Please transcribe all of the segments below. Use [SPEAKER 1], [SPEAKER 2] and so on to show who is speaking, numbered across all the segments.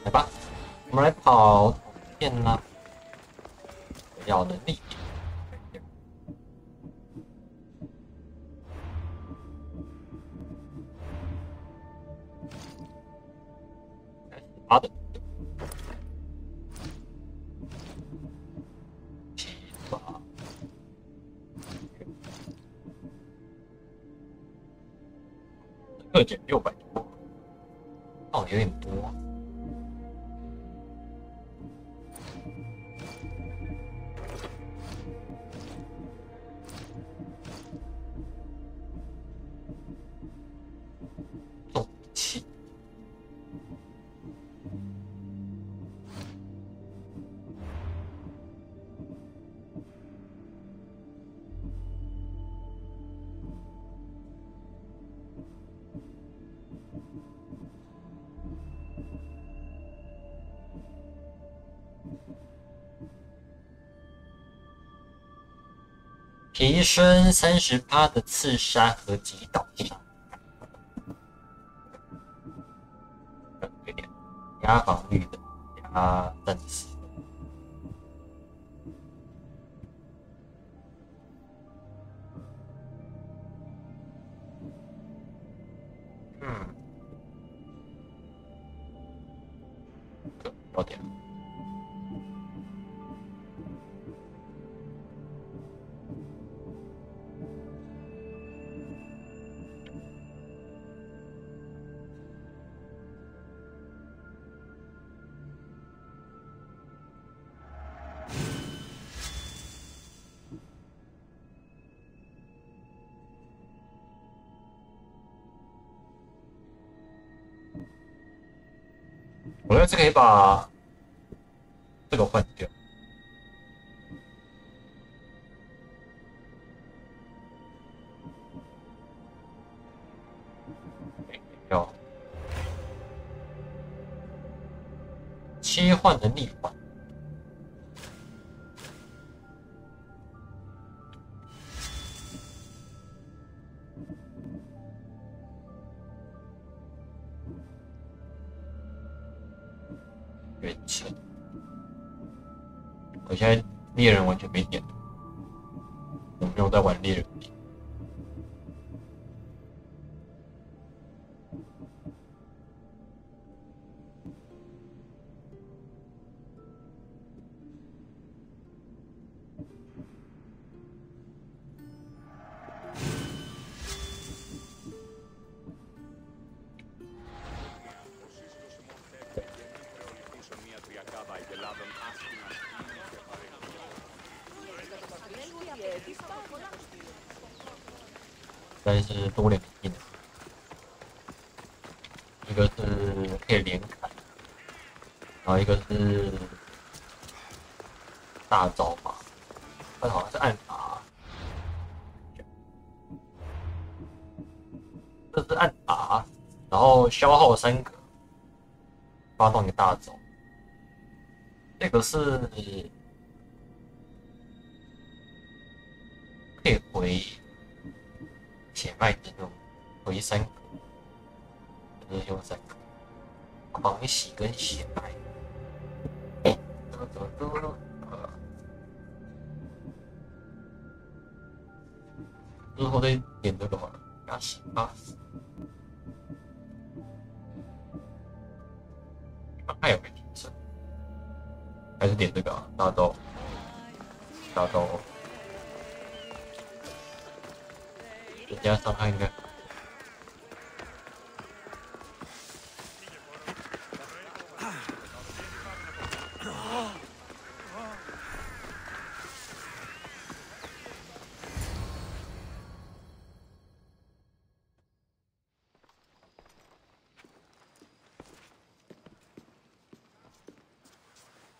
[SPEAKER 1] 来吧，我们来跑片啦，要能力。好的。2.600多，哦，有点多。重器。提升30%的刺杀和击倒伤，有点压防御的，压战士。有点。我觉得这可以把这个换掉。要切换能力换。元神，我现在猎人完全没点，我没有在玩猎人。但是多2个技能，一个是可以连砍，然后一个是大招法，它好像是按打，这是按打，然后消耗3个，发动一个大招，这个是可以回血脉的那种，回3个，就是用3个狂喜跟血脉。之后再点这个好了，压洗吧。还有没提升？还是点这个啊？大招，大招。人家伤害应该。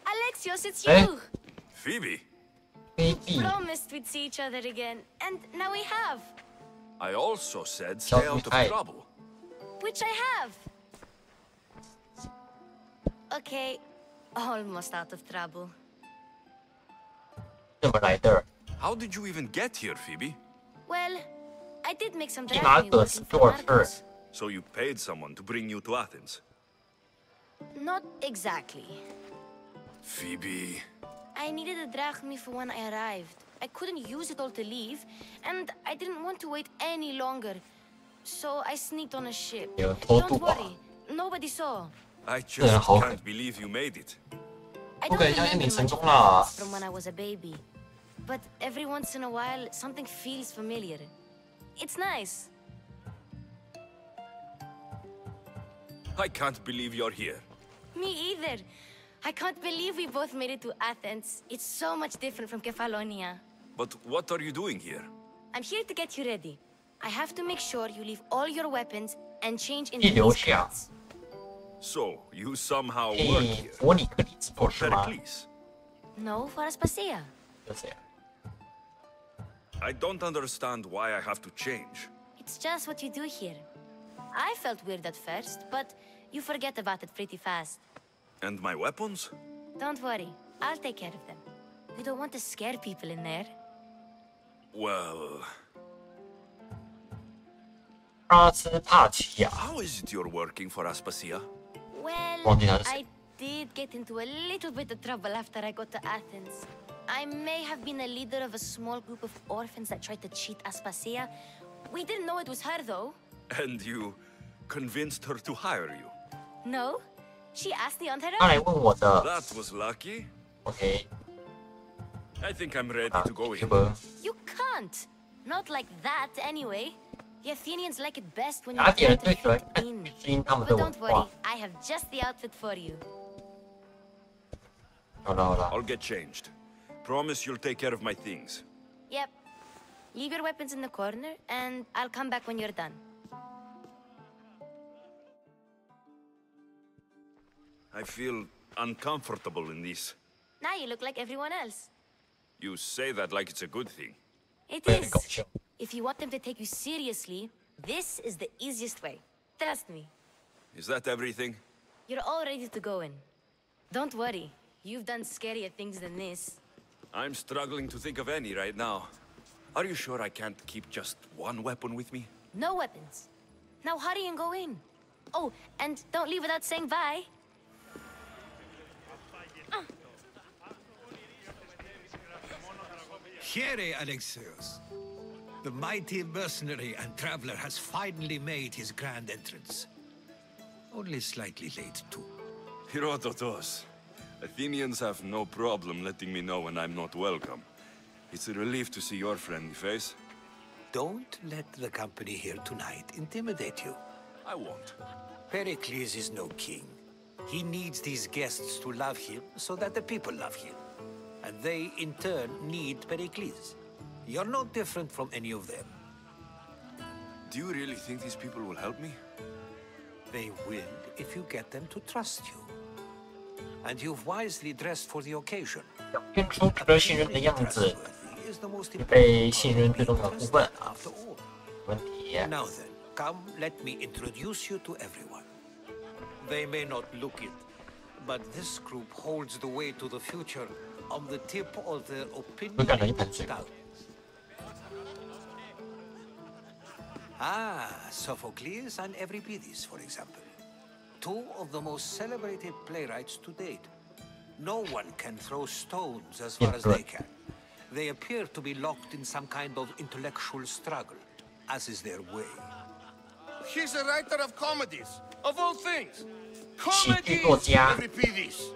[SPEAKER 2] Alexios, it's you!
[SPEAKER 3] Phoebe!
[SPEAKER 1] Phoebe.
[SPEAKER 2] Promised we'd see each other again, and now we have.
[SPEAKER 3] I also said stay out of trouble.
[SPEAKER 2] Which I have. Okay, almost out of trouble.
[SPEAKER 1] 怎么来的？
[SPEAKER 3] How did you even get here, Phoebe?
[SPEAKER 2] Well, I did make some
[SPEAKER 1] 立马
[SPEAKER 2] drafting
[SPEAKER 1] 可
[SPEAKER 2] working
[SPEAKER 1] 是
[SPEAKER 2] for
[SPEAKER 1] 做事
[SPEAKER 2] Marcos.。
[SPEAKER 3] So you paid someone to bring you to Athens?
[SPEAKER 2] Not exactly.
[SPEAKER 3] Phoebe...
[SPEAKER 2] I needed a drachmi for when I arrived. I couldn't use it all to leave, and I didn't want to wait any longer. So I sneaked on a ship. Don't worry, nobody saw.
[SPEAKER 3] I just can't believe you made it.
[SPEAKER 2] I don't remember much of it from when I was a baby. But every once in a while, something feels familiar. It's nice.
[SPEAKER 3] I can't believe you're here.
[SPEAKER 2] Me either. I can't believe we both made it to Athens. It's so much different from Kefalonia.
[SPEAKER 3] But what are you doing here?
[SPEAKER 2] I'm here to get you ready. I have to make sure you leave all your weapons and change into these clothes.
[SPEAKER 3] So, you somehow work here? For Pericles?
[SPEAKER 2] No, for Aspasia.
[SPEAKER 3] I don't understand why I have to change.
[SPEAKER 2] It's just what you do here. I felt weird at first, but you forget about it pretty fast.
[SPEAKER 3] And my weapons?
[SPEAKER 2] Don't worry, I'll take care of them. We don't want to scare people in there.
[SPEAKER 3] Well...
[SPEAKER 1] How
[SPEAKER 3] is it you're working for Aspasia?
[SPEAKER 2] Well, I did get into a little bit of trouble after I got to Athens. I may have been a leader of a small group of orphans that tried to cheat Aspasia. We didn't know it was her, though.
[SPEAKER 3] And you convinced her to hire you?
[SPEAKER 2] No, she asked me on her own.
[SPEAKER 3] That was lucky.
[SPEAKER 1] Okay.
[SPEAKER 3] I think I'm ready to go in.
[SPEAKER 2] You can't. Not like that, anyway. The Athenians like it best when you try to fit in. But don't worry, I have just the outfit for you.
[SPEAKER 3] I'll get changed. Promise you'll take care of my things.
[SPEAKER 2] Yep. Leave your weapons in the corner, and I'll come back when you're done.
[SPEAKER 3] I feel uncomfortable in this.
[SPEAKER 2] Now you look like everyone else.
[SPEAKER 3] You say that like it's a good thing.
[SPEAKER 2] It is. If you want them to take you seriously, this is the easiest way. Trust me.
[SPEAKER 3] Is that everything?
[SPEAKER 2] You're all ready to go in. Don't worry. You've done scarier things than this.
[SPEAKER 3] I'm struggling to think of any right now. Are you sure I can't keep just one weapon with me?
[SPEAKER 2] No weapons. Now hurry and go in. Oh, and don't leave without saying bye.
[SPEAKER 4] Here, Alexios. The mighty mercenary and traveler has finally made his grand entrance. Only slightly late, too.
[SPEAKER 3] Herodotos. Athenians have no problem letting me know when I'm not welcome. It's a relief to see your friendly face.
[SPEAKER 4] Don't let the company here tonight intimidate you.
[SPEAKER 3] I won't.
[SPEAKER 4] Pericles is no king. He needs these guests to love him so that the people love him. And they, in turn, need Pericles. You're no different from any of them.
[SPEAKER 3] Do you really think these people will help me?
[SPEAKER 4] They will if you get them to trust you. And you've wisely dressed for the occasion.
[SPEAKER 1] 表现出值得信任的样子，被信任最重要的部分。问题。
[SPEAKER 4] Now then, come, let me introduce you to everyone. They may not look it, but this group holds the way to the future on the tip of their opinion. Sophocles and Euripides, for example. Two of the most celebrated playwrights to date. No one can throw stones as far as they can. They appear to be locked in some kind of intellectual struggle, as is their way.
[SPEAKER 5] He's a writer of comedies, of all things. Comedies, Euripides.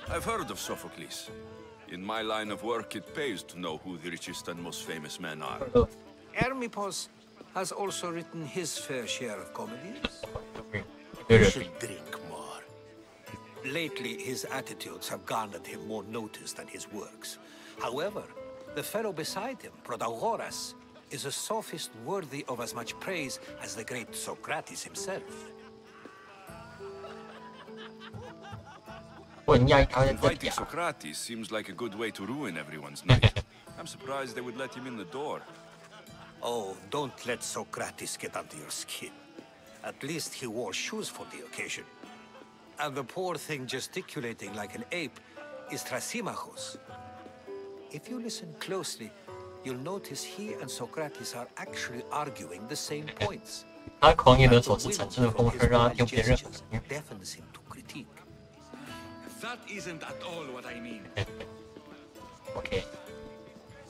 [SPEAKER 3] I've heard of Sophocles. In my line of work, it pays to know who the richest and most famous men are.
[SPEAKER 4] Hermippos has also written his fair share of comedies. You should drink more. Lately, his attitudes have garnered him more notice than his works. However, the fellow beside him, Protagoras, is a sophist worthy of as much praise as the great Socrates himself.
[SPEAKER 3] Inviting Socrates seems like a good way to ruin everyone's night. I'm surprised they would let him in the door.
[SPEAKER 4] Oh, don't let Socrates get under your skin. At least he wore shoes for the occasion. And the poor thing gesticulating like an ape is Thrasymachos. If you listen closely, you'll notice he and Socrates are actually arguing the same points.
[SPEAKER 1] 他狂野的手势产生的风声让他听不见任何声音。
[SPEAKER 4] Deafens him to critique.
[SPEAKER 3] That isn't at all what I mean.
[SPEAKER 1] OK，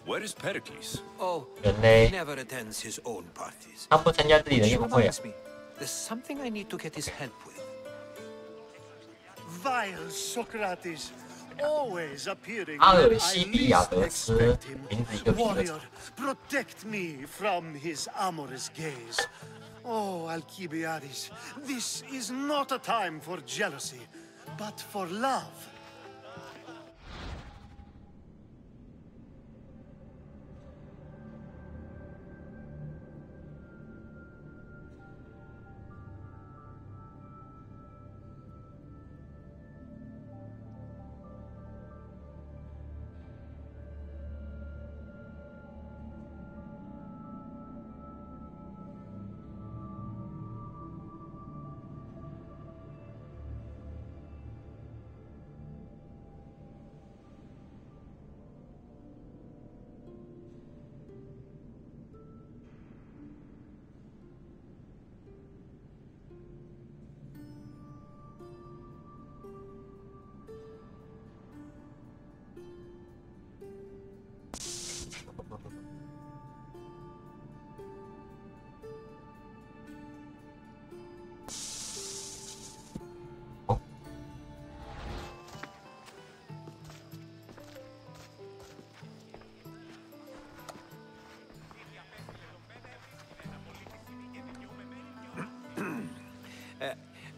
[SPEAKER 3] Where is Pericles?
[SPEAKER 4] Oh,
[SPEAKER 1] 人
[SPEAKER 4] he
[SPEAKER 1] 类
[SPEAKER 4] never attends his own parties.
[SPEAKER 1] 他不参加自己的
[SPEAKER 4] Which
[SPEAKER 1] 宴会啊。
[SPEAKER 4] reminds me, there's something I need to get his help with.
[SPEAKER 5] Vile Socrates, always appearing
[SPEAKER 1] 阿
[SPEAKER 5] when
[SPEAKER 1] 尔
[SPEAKER 5] I
[SPEAKER 1] 西比亚
[SPEAKER 5] least
[SPEAKER 1] 德斯
[SPEAKER 5] expect him.
[SPEAKER 1] 名字一个比一个
[SPEAKER 5] Warrior, protect me from his amorous gaze. Oh, Alcibiades, this is not a time for jealousy, but for love.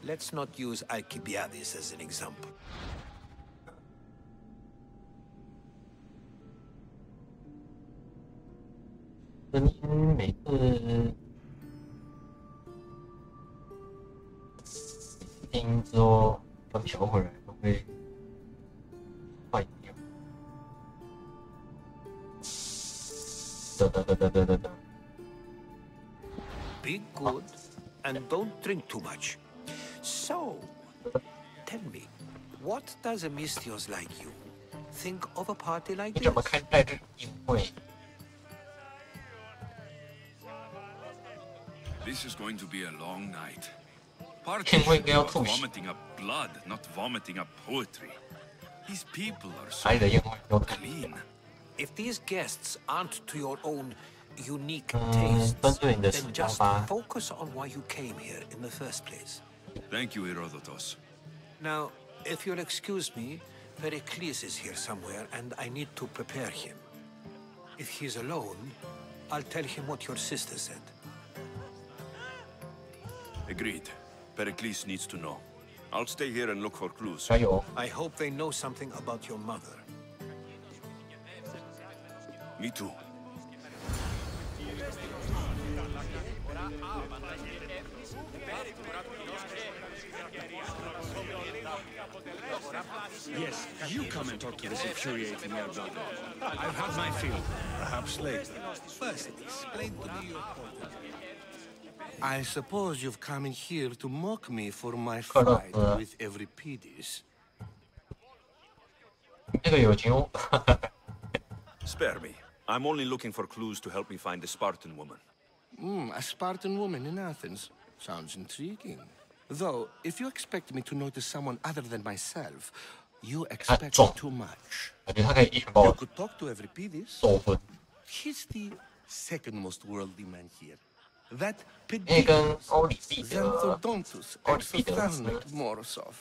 [SPEAKER 4] Let's not use Alcibiades as an example.
[SPEAKER 1] 声音每次听之后刚调回来都会坏掉。哒。
[SPEAKER 4] Be good and don't drink too much. So, tell me, what does a Mystios like you think of a party like
[SPEAKER 1] 你怎么
[SPEAKER 4] this?
[SPEAKER 1] 看待这种宴会？
[SPEAKER 3] This is going to be a long night.
[SPEAKER 1] 宴
[SPEAKER 3] Party
[SPEAKER 1] 会应
[SPEAKER 3] should
[SPEAKER 1] 该
[SPEAKER 3] be
[SPEAKER 1] 要
[SPEAKER 3] about
[SPEAKER 1] 吐血，
[SPEAKER 3] vomiting up blood, not vomiting up poetry. These people are
[SPEAKER 1] 哪里
[SPEAKER 3] so
[SPEAKER 1] 的宴会都吐血。
[SPEAKER 3] clean.
[SPEAKER 4] If these guests aren't to your own unique
[SPEAKER 1] 专
[SPEAKER 4] tastes,
[SPEAKER 1] 对你的
[SPEAKER 4] then
[SPEAKER 1] 时
[SPEAKER 4] just
[SPEAKER 1] 光吧。
[SPEAKER 4] focus on why you came here in the first place.
[SPEAKER 3] Thank you, Herodotus.
[SPEAKER 4] Now, if you'll excuse me, Pericles is here somewhere, and I need to prepare him. If he's alone, I'll tell him what your sister said.
[SPEAKER 3] Agreed. Pericles needs to know. I'll stay here and look for clues.
[SPEAKER 1] 加油！
[SPEAKER 4] I hope they know something about your mother.
[SPEAKER 3] Me too.
[SPEAKER 6] Yes, you come and talk to this infuriating elder. I've had my fill. Perhaps later.
[SPEAKER 5] First, explain to me your point. I suppose you've come in here to mock me for my fight with Euripides.
[SPEAKER 1] 这个友情，
[SPEAKER 3] Spare me. I'm only looking for clues to help me find a Spartan woman.
[SPEAKER 5] A Spartan woman in Athens. Sounds intriguing. Though, if you expect me to notice someone other than myself, you expect
[SPEAKER 1] John.
[SPEAKER 5] too much.
[SPEAKER 1] 感觉他可以一拳把
[SPEAKER 5] You
[SPEAKER 1] 我
[SPEAKER 5] could talk to Euripides.
[SPEAKER 1] 揍昏。
[SPEAKER 5] He's the second most worldly man here. That
[SPEAKER 1] 因为跟
[SPEAKER 5] Pedidos,
[SPEAKER 1] 欧里庇得
[SPEAKER 5] Xanthodontus,
[SPEAKER 1] 欧里庇得
[SPEAKER 5] Exophthalmic, Morosov.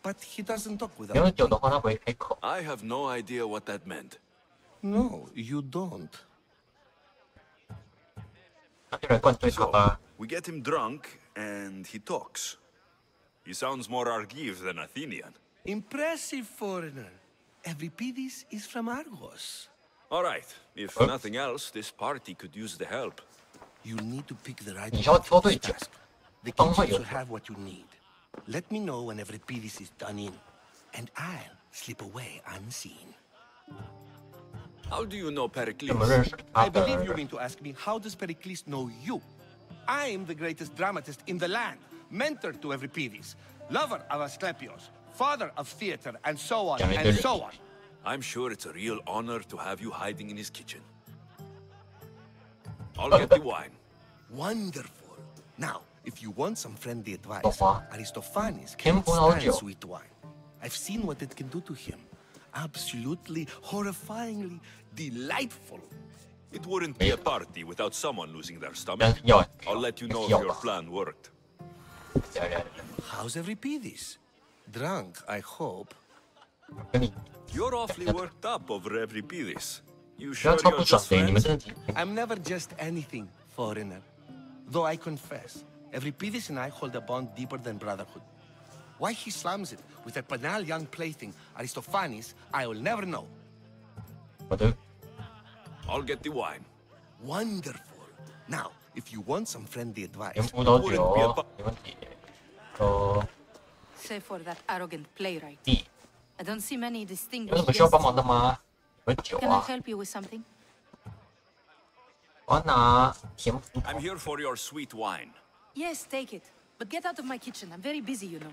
[SPEAKER 5] But he doesn't talk
[SPEAKER 1] 没
[SPEAKER 5] without
[SPEAKER 1] 有
[SPEAKER 5] me.
[SPEAKER 1] 酒的话，他不会开口。
[SPEAKER 3] I have no idea what that meant.
[SPEAKER 5] No, you don't.
[SPEAKER 1] 那就来灌醉他吧。
[SPEAKER 3] We get him drunk, and he talks. He sounds more Argive than Athenian.
[SPEAKER 5] Impressive foreigner. Euripides is from Argos.
[SPEAKER 3] All right. If nothing else, this party could use the help.
[SPEAKER 5] You need to pick the right
[SPEAKER 1] 你要
[SPEAKER 5] one
[SPEAKER 1] 挑
[SPEAKER 5] for
[SPEAKER 1] 对
[SPEAKER 5] this
[SPEAKER 1] 酒，
[SPEAKER 5] task. The
[SPEAKER 1] 当会
[SPEAKER 5] kitchen
[SPEAKER 1] 有
[SPEAKER 5] should have what you need. Let me know when Euripides is done in, and I'll slip away unseen.
[SPEAKER 3] How do you know
[SPEAKER 1] 怎么认
[SPEAKER 3] Pericles?
[SPEAKER 1] 识他
[SPEAKER 5] I believe
[SPEAKER 1] 的
[SPEAKER 5] you？mean to ask me, how does Pericles know you? I'm the greatest dramatist in the land, mentor to Euripides, lover of Asclepios,
[SPEAKER 7] father of theater, and so on, and so on.
[SPEAKER 3] I'm sure it's a real honor to have you hiding in his kitchen. I'll get the wine.
[SPEAKER 7] Wonderful. Now, if you want some friendly advice, Aristophanes
[SPEAKER 1] Can't
[SPEAKER 7] can't stand sweet wine. I've seen what it can do to him. Absolutely, horrifyingly delightful.
[SPEAKER 3] It wouldn't be a party without someone losing their stomach. I'll let you know if your plan worked.
[SPEAKER 7] How's Euripides? Drunk, I hope.
[SPEAKER 3] You're awfully worked up over Euripides. You sure you're just friends?
[SPEAKER 7] I'm never just anything, foreigner. Though I confess, Euripides and I hold a bond deeper than brotherhood. Why he slams it with a banal young plaything, Aristophanes, I will never know.
[SPEAKER 3] I'll get the wine.
[SPEAKER 7] Wonderful. Now, if you want some friendly advice...
[SPEAKER 8] Say for that arrogant playwright. I don't see many distinguished guests. Can I help you with something?
[SPEAKER 3] I'm here for your sweet wine.
[SPEAKER 8] Yes, take it. But get out of my kitchen. I'm very busy, you know.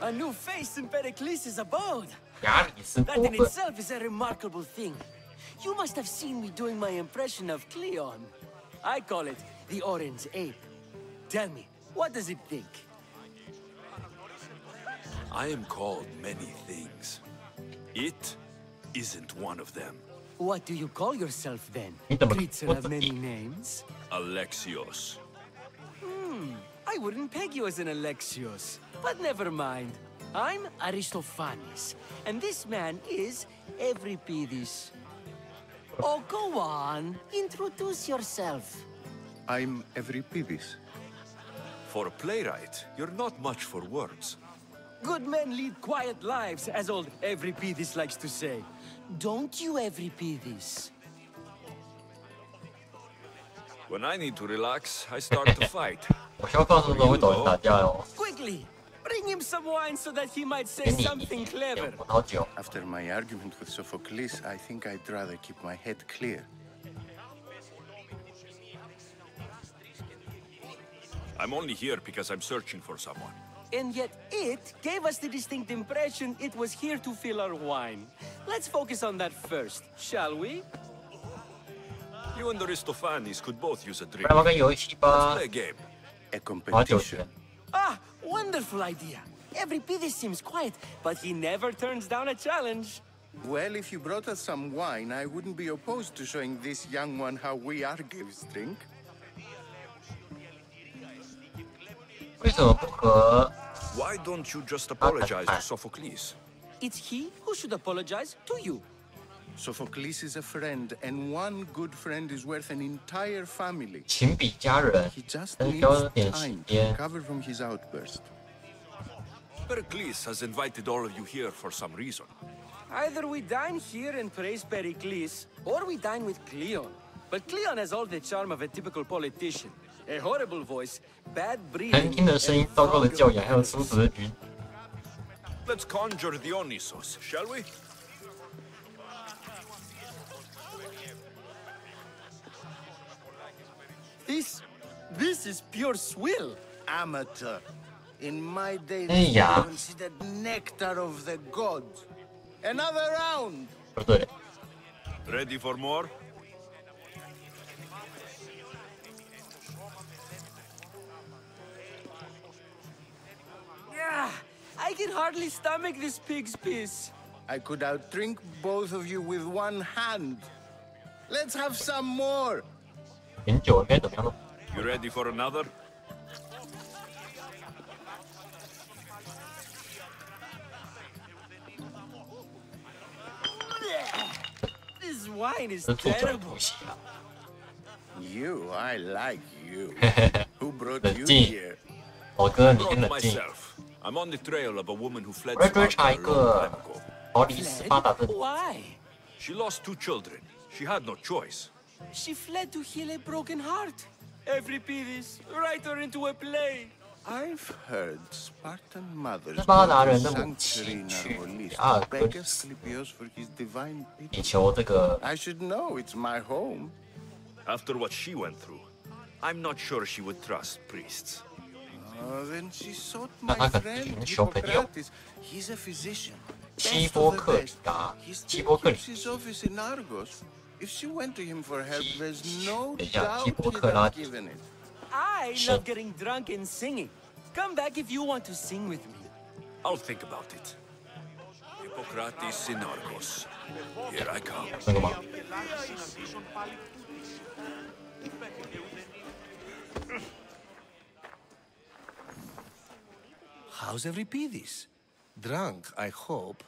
[SPEAKER 9] A new face in Pericles' abode. That in itself is a remarkable thing. You must have seen me doing my impression of Cleon. I call it the Orange Ape. Tell me, what does it think?
[SPEAKER 3] I am called many things. It isn't one of them.
[SPEAKER 9] What do you call yourself then? Creature of many names?
[SPEAKER 3] Alexios.
[SPEAKER 9] I wouldn't peg you as an Alexios, but never mind. I'm Aristophanes, and this man is Euripides. Oh, go on. Introduce yourself.
[SPEAKER 10] I'm Euripides.
[SPEAKER 3] For a playwright, you're not much for words.
[SPEAKER 9] Good men lead quiet lives, as old Euripides likes to say. Don't you, Euripides?
[SPEAKER 3] When I need to relax, I start to fight.
[SPEAKER 9] Quickly! Bring him some wine so that he might say something clever.
[SPEAKER 10] After my argument with Sophocles, I think I'd rather keep my head clear.
[SPEAKER 3] I'm only here because I'm searching for someone.
[SPEAKER 9] And yet it gave us the distinct impression it was here to fill our wine. Let's focus on that first, shall we?
[SPEAKER 3] You and Aristophanes could both use a drink. Let's play a game.
[SPEAKER 10] A competition.
[SPEAKER 9] Ah, wonderful idea. Euripides seems quiet, but he never turns down a challenge.
[SPEAKER 10] Well, if you brought us some wine, I wouldn't be opposed to showing this young one how we Argives drink.
[SPEAKER 3] Why don't you just apologize to Sophocles?
[SPEAKER 9] It's he who should apologize to you.
[SPEAKER 10] Sophocles is a friend, and one good friend is worth an entire family.
[SPEAKER 1] 情比家人，
[SPEAKER 10] He just
[SPEAKER 1] 但是需要
[SPEAKER 10] needs
[SPEAKER 1] 点
[SPEAKER 10] time
[SPEAKER 1] 时
[SPEAKER 10] to
[SPEAKER 1] 间。
[SPEAKER 10] recover from his outburst.
[SPEAKER 3] Pericles has invited all of you here for some reason.
[SPEAKER 9] Either we dine here and praise Pericles, or we dine with Cleon. But Cleon has all the charm of a typical politician. A horrible voice, bad
[SPEAKER 1] 难
[SPEAKER 9] breeding,
[SPEAKER 1] 听的声音，糟糕的教养，还有粗俗的局。
[SPEAKER 3] Let's conjure Dionysos, shall we?
[SPEAKER 9] This is pure swill.
[SPEAKER 10] Amateur. In my day,
[SPEAKER 1] Hey,
[SPEAKER 10] this
[SPEAKER 1] yeah.
[SPEAKER 10] was considered nectar of the gods. Another round.
[SPEAKER 1] 不对，
[SPEAKER 3] Ready for more?
[SPEAKER 9] Yeah, I can hardly stomach this pig's piss.
[SPEAKER 10] I could outdrink both of you with one hand. Let's have some more.
[SPEAKER 1] 饮酒应该怎么样呢？
[SPEAKER 3] You ready for another?
[SPEAKER 9] This wine is
[SPEAKER 1] 是作者
[SPEAKER 9] terrible.
[SPEAKER 1] 不喜啊。
[SPEAKER 10] You, I like you. Who brought
[SPEAKER 1] 冷
[SPEAKER 10] you
[SPEAKER 1] 静
[SPEAKER 10] here?，
[SPEAKER 1] 老哥，你
[SPEAKER 3] Brought
[SPEAKER 1] 先冷静。
[SPEAKER 3] myself. I'm on the trail of a woman who fled
[SPEAKER 1] 我在追查
[SPEAKER 3] Sparta
[SPEAKER 1] 一
[SPEAKER 3] a long
[SPEAKER 1] 个
[SPEAKER 3] time ago.
[SPEAKER 1] 逃离斯巴达的
[SPEAKER 9] Why?
[SPEAKER 3] She lost 2 children. She had no choice.
[SPEAKER 9] She fled to heal a broken heart. Euripides, write her into a play.
[SPEAKER 10] I've heard Spartan mothers
[SPEAKER 1] 是巴达人的母
[SPEAKER 10] sanctuary
[SPEAKER 1] 亲
[SPEAKER 10] in
[SPEAKER 1] 去
[SPEAKER 10] our list
[SPEAKER 1] 阿尔
[SPEAKER 10] to
[SPEAKER 1] 戈
[SPEAKER 10] beg
[SPEAKER 1] 里斯
[SPEAKER 10] Asclepius for his divine
[SPEAKER 1] 以
[SPEAKER 10] pity.
[SPEAKER 1] 求这个
[SPEAKER 10] I should know, it's my home.
[SPEAKER 3] After what she went through, I'm not sure she would trust priests.
[SPEAKER 10] Then she sought
[SPEAKER 1] 那
[SPEAKER 10] my
[SPEAKER 1] 他可
[SPEAKER 10] friend
[SPEAKER 1] 能求朋友。
[SPEAKER 10] Hippocrates. He's a physician.
[SPEAKER 1] 希
[SPEAKER 10] Best
[SPEAKER 1] 波
[SPEAKER 10] of the
[SPEAKER 1] 克里
[SPEAKER 10] best.
[SPEAKER 1] 达，
[SPEAKER 10] He
[SPEAKER 1] 希
[SPEAKER 10] still
[SPEAKER 1] 波克里
[SPEAKER 10] keeps his office in Argos. If she went to him for help, there's no
[SPEAKER 1] 等一下，
[SPEAKER 10] doubt
[SPEAKER 1] 希波
[SPEAKER 10] he'd
[SPEAKER 1] 克拉
[SPEAKER 10] have given it.
[SPEAKER 9] I
[SPEAKER 1] Sure.
[SPEAKER 9] love getting drunk and singing. Come back if you want to sing with me.
[SPEAKER 3] I'll think about it. Hippocrates in Argos. Here I come.
[SPEAKER 1] 那个吗？
[SPEAKER 7] How's Euripidis? Drunk, I hope.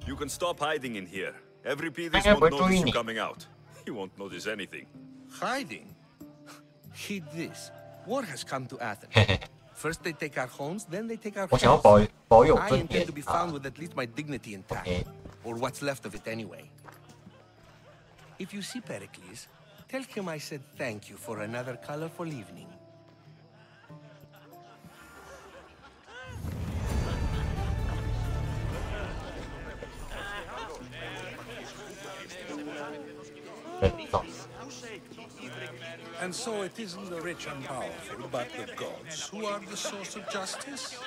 [SPEAKER 3] You can stop hiding in here. Every
[SPEAKER 1] I
[SPEAKER 3] Pedis
[SPEAKER 1] have
[SPEAKER 3] won't
[SPEAKER 1] a
[SPEAKER 3] notice you
[SPEAKER 1] dream.
[SPEAKER 3] coming out. He won't notice anything.
[SPEAKER 7] Hiding? Heed this. War has come to Athens. First they take our homes, then they take our
[SPEAKER 1] 我想要
[SPEAKER 7] heads.
[SPEAKER 1] 保有
[SPEAKER 7] I
[SPEAKER 1] 尊
[SPEAKER 7] intend
[SPEAKER 1] 严
[SPEAKER 7] to be
[SPEAKER 1] 啊
[SPEAKER 7] found with at least my dignity intact.
[SPEAKER 1] Okay.
[SPEAKER 7] Or what's left of it anyway. If you see Pericles, tell him I said thank you for another colorful evening.
[SPEAKER 4] And so it isn't the rich and powerful, but the gods who are the source of justice?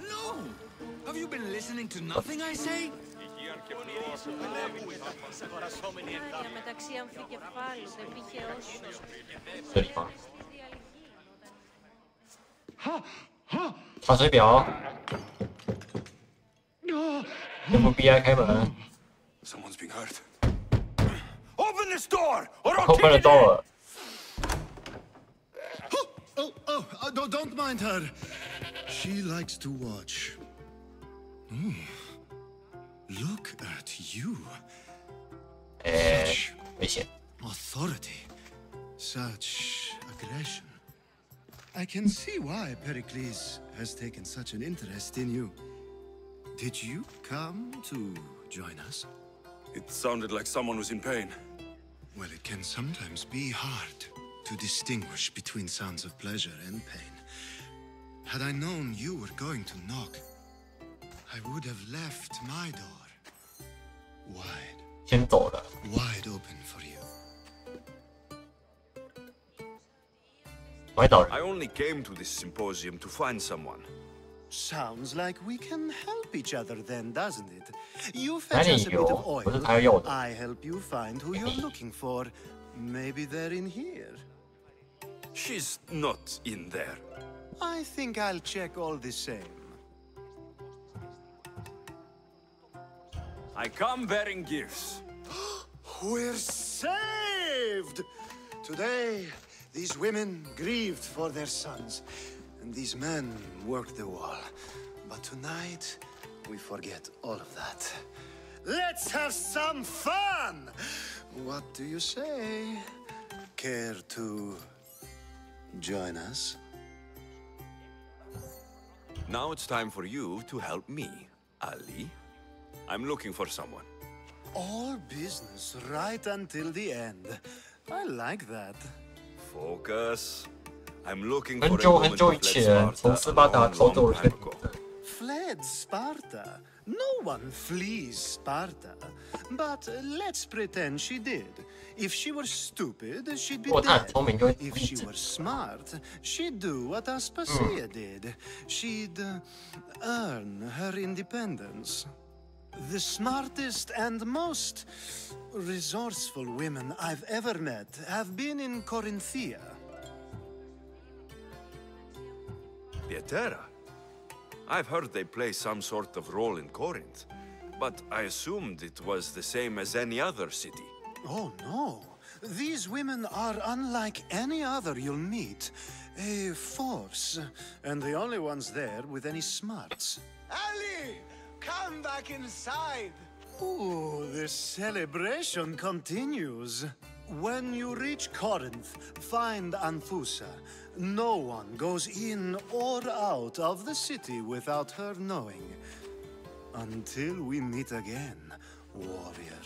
[SPEAKER 6] No! Have you been listening to nothing I say?
[SPEAKER 8] μεταξύ αμφικεφάλου δεν πήγε όσο.
[SPEAKER 1] 这地方。查水表。FBI 开门。
[SPEAKER 3] Someone's being hurt. Open this door, or I'll
[SPEAKER 1] Open the
[SPEAKER 3] kick it
[SPEAKER 1] door.
[SPEAKER 5] Don't mind her. She likes to watch. Look at you.
[SPEAKER 1] 危险。
[SPEAKER 5] Authority. Such aggression. I can see why Pericles has taken such an interest in you. Did you come to join us?
[SPEAKER 3] It sounded like someone was in pain.
[SPEAKER 5] Well, it can sometimes be hard to distinguish between sounds of pleasure and pain. Had I known you were going to knock, I would have left my door wide,
[SPEAKER 1] 先走了。
[SPEAKER 5] wide open for you.
[SPEAKER 1] 我还找人。
[SPEAKER 3] I only came to this symposium to find someone.
[SPEAKER 5] Sounds like we can help each other then, doesn't it? You
[SPEAKER 1] 哪
[SPEAKER 5] fetch
[SPEAKER 1] 里
[SPEAKER 5] us a bit
[SPEAKER 1] 有？
[SPEAKER 5] of
[SPEAKER 1] 不是
[SPEAKER 5] oil,
[SPEAKER 1] 他要的。
[SPEAKER 5] I help you find who you're looking for. Maybe they're in here.
[SPEAKER 3] She's not in there.
[SPEAKER 5] I think I'll check all the same.
[SPEAKER 3] I come bearing gifts.
[SPEAKER 5] We're saved! Today, these women grieved for their sons, and these men worked the wall. But tonight, we forget all of that. Let's have some fun! What do you say? Care to join us?
[SPEAKER 3] Now it's time for you to help me, Ali. I'm looking for someone.
[SPEAKER 5] All business right until the end. I like that.
[SPEAKER 3] Focus. I'm looking
[SPEAKER 1] 很
[SPEAKER 3] for a
[SPEAKER 1] 久
[SPEAKER 3] woman
[SPEAKER 1] 很久
[SPEAKER 3] who
[SPEAKER 1] 以
[SPEAKER 3] fled
[SPEAKER 1] 前，从
[SPEAKER 3] Sparta
[SPEAKER 1] 斯
[SPEAKER 3] a
[SPEAKER 1] 巴达
[SPEAKER 3] long,
[SPEAKER 1] 偷走
[SPEAKER 3] long
[SPEAKER 1] 了一个
[SPEAKER 3] time
[SPEAKER 1] 女
[SPEAKER 3] ago.
[SPEAKER 1] 的。
[SPEAKER 5] Fled Sparta. No one flees Sparta. But let's pretend she did. If she were stupid, she'd be
[SPEAKER 1] 如果她很
[SPEAKER 5] dead.
[SPEAKER 1] 聪明，就会
[SPEAKER 5] If
[SPEAKER 1] 一
[SPEAKER 5] she
[SPEAKER 1] 直
[SPEAKER 5] were smart, she'd do what Aspasia did. She'd earn her independence. The smartest and most resourceful women I've ever met have been in Corinthia.
[SPEAKER 3] Pietera. I've heard they play some sort of role in Corinth, but I assumed it was the same as any other city.
[SPEAKER 5] Oh, no. These women are unlike any other you'll meet. A force, and the only ones there with any smarts.
[SPEAKER 10] Ali! Come back inside!
[SPEAKER 5] Ooh, the celebration continues. When you reach Corinth, find Anfusa. No one goes in or out of the city without her knowing. Until we meet again, warrior.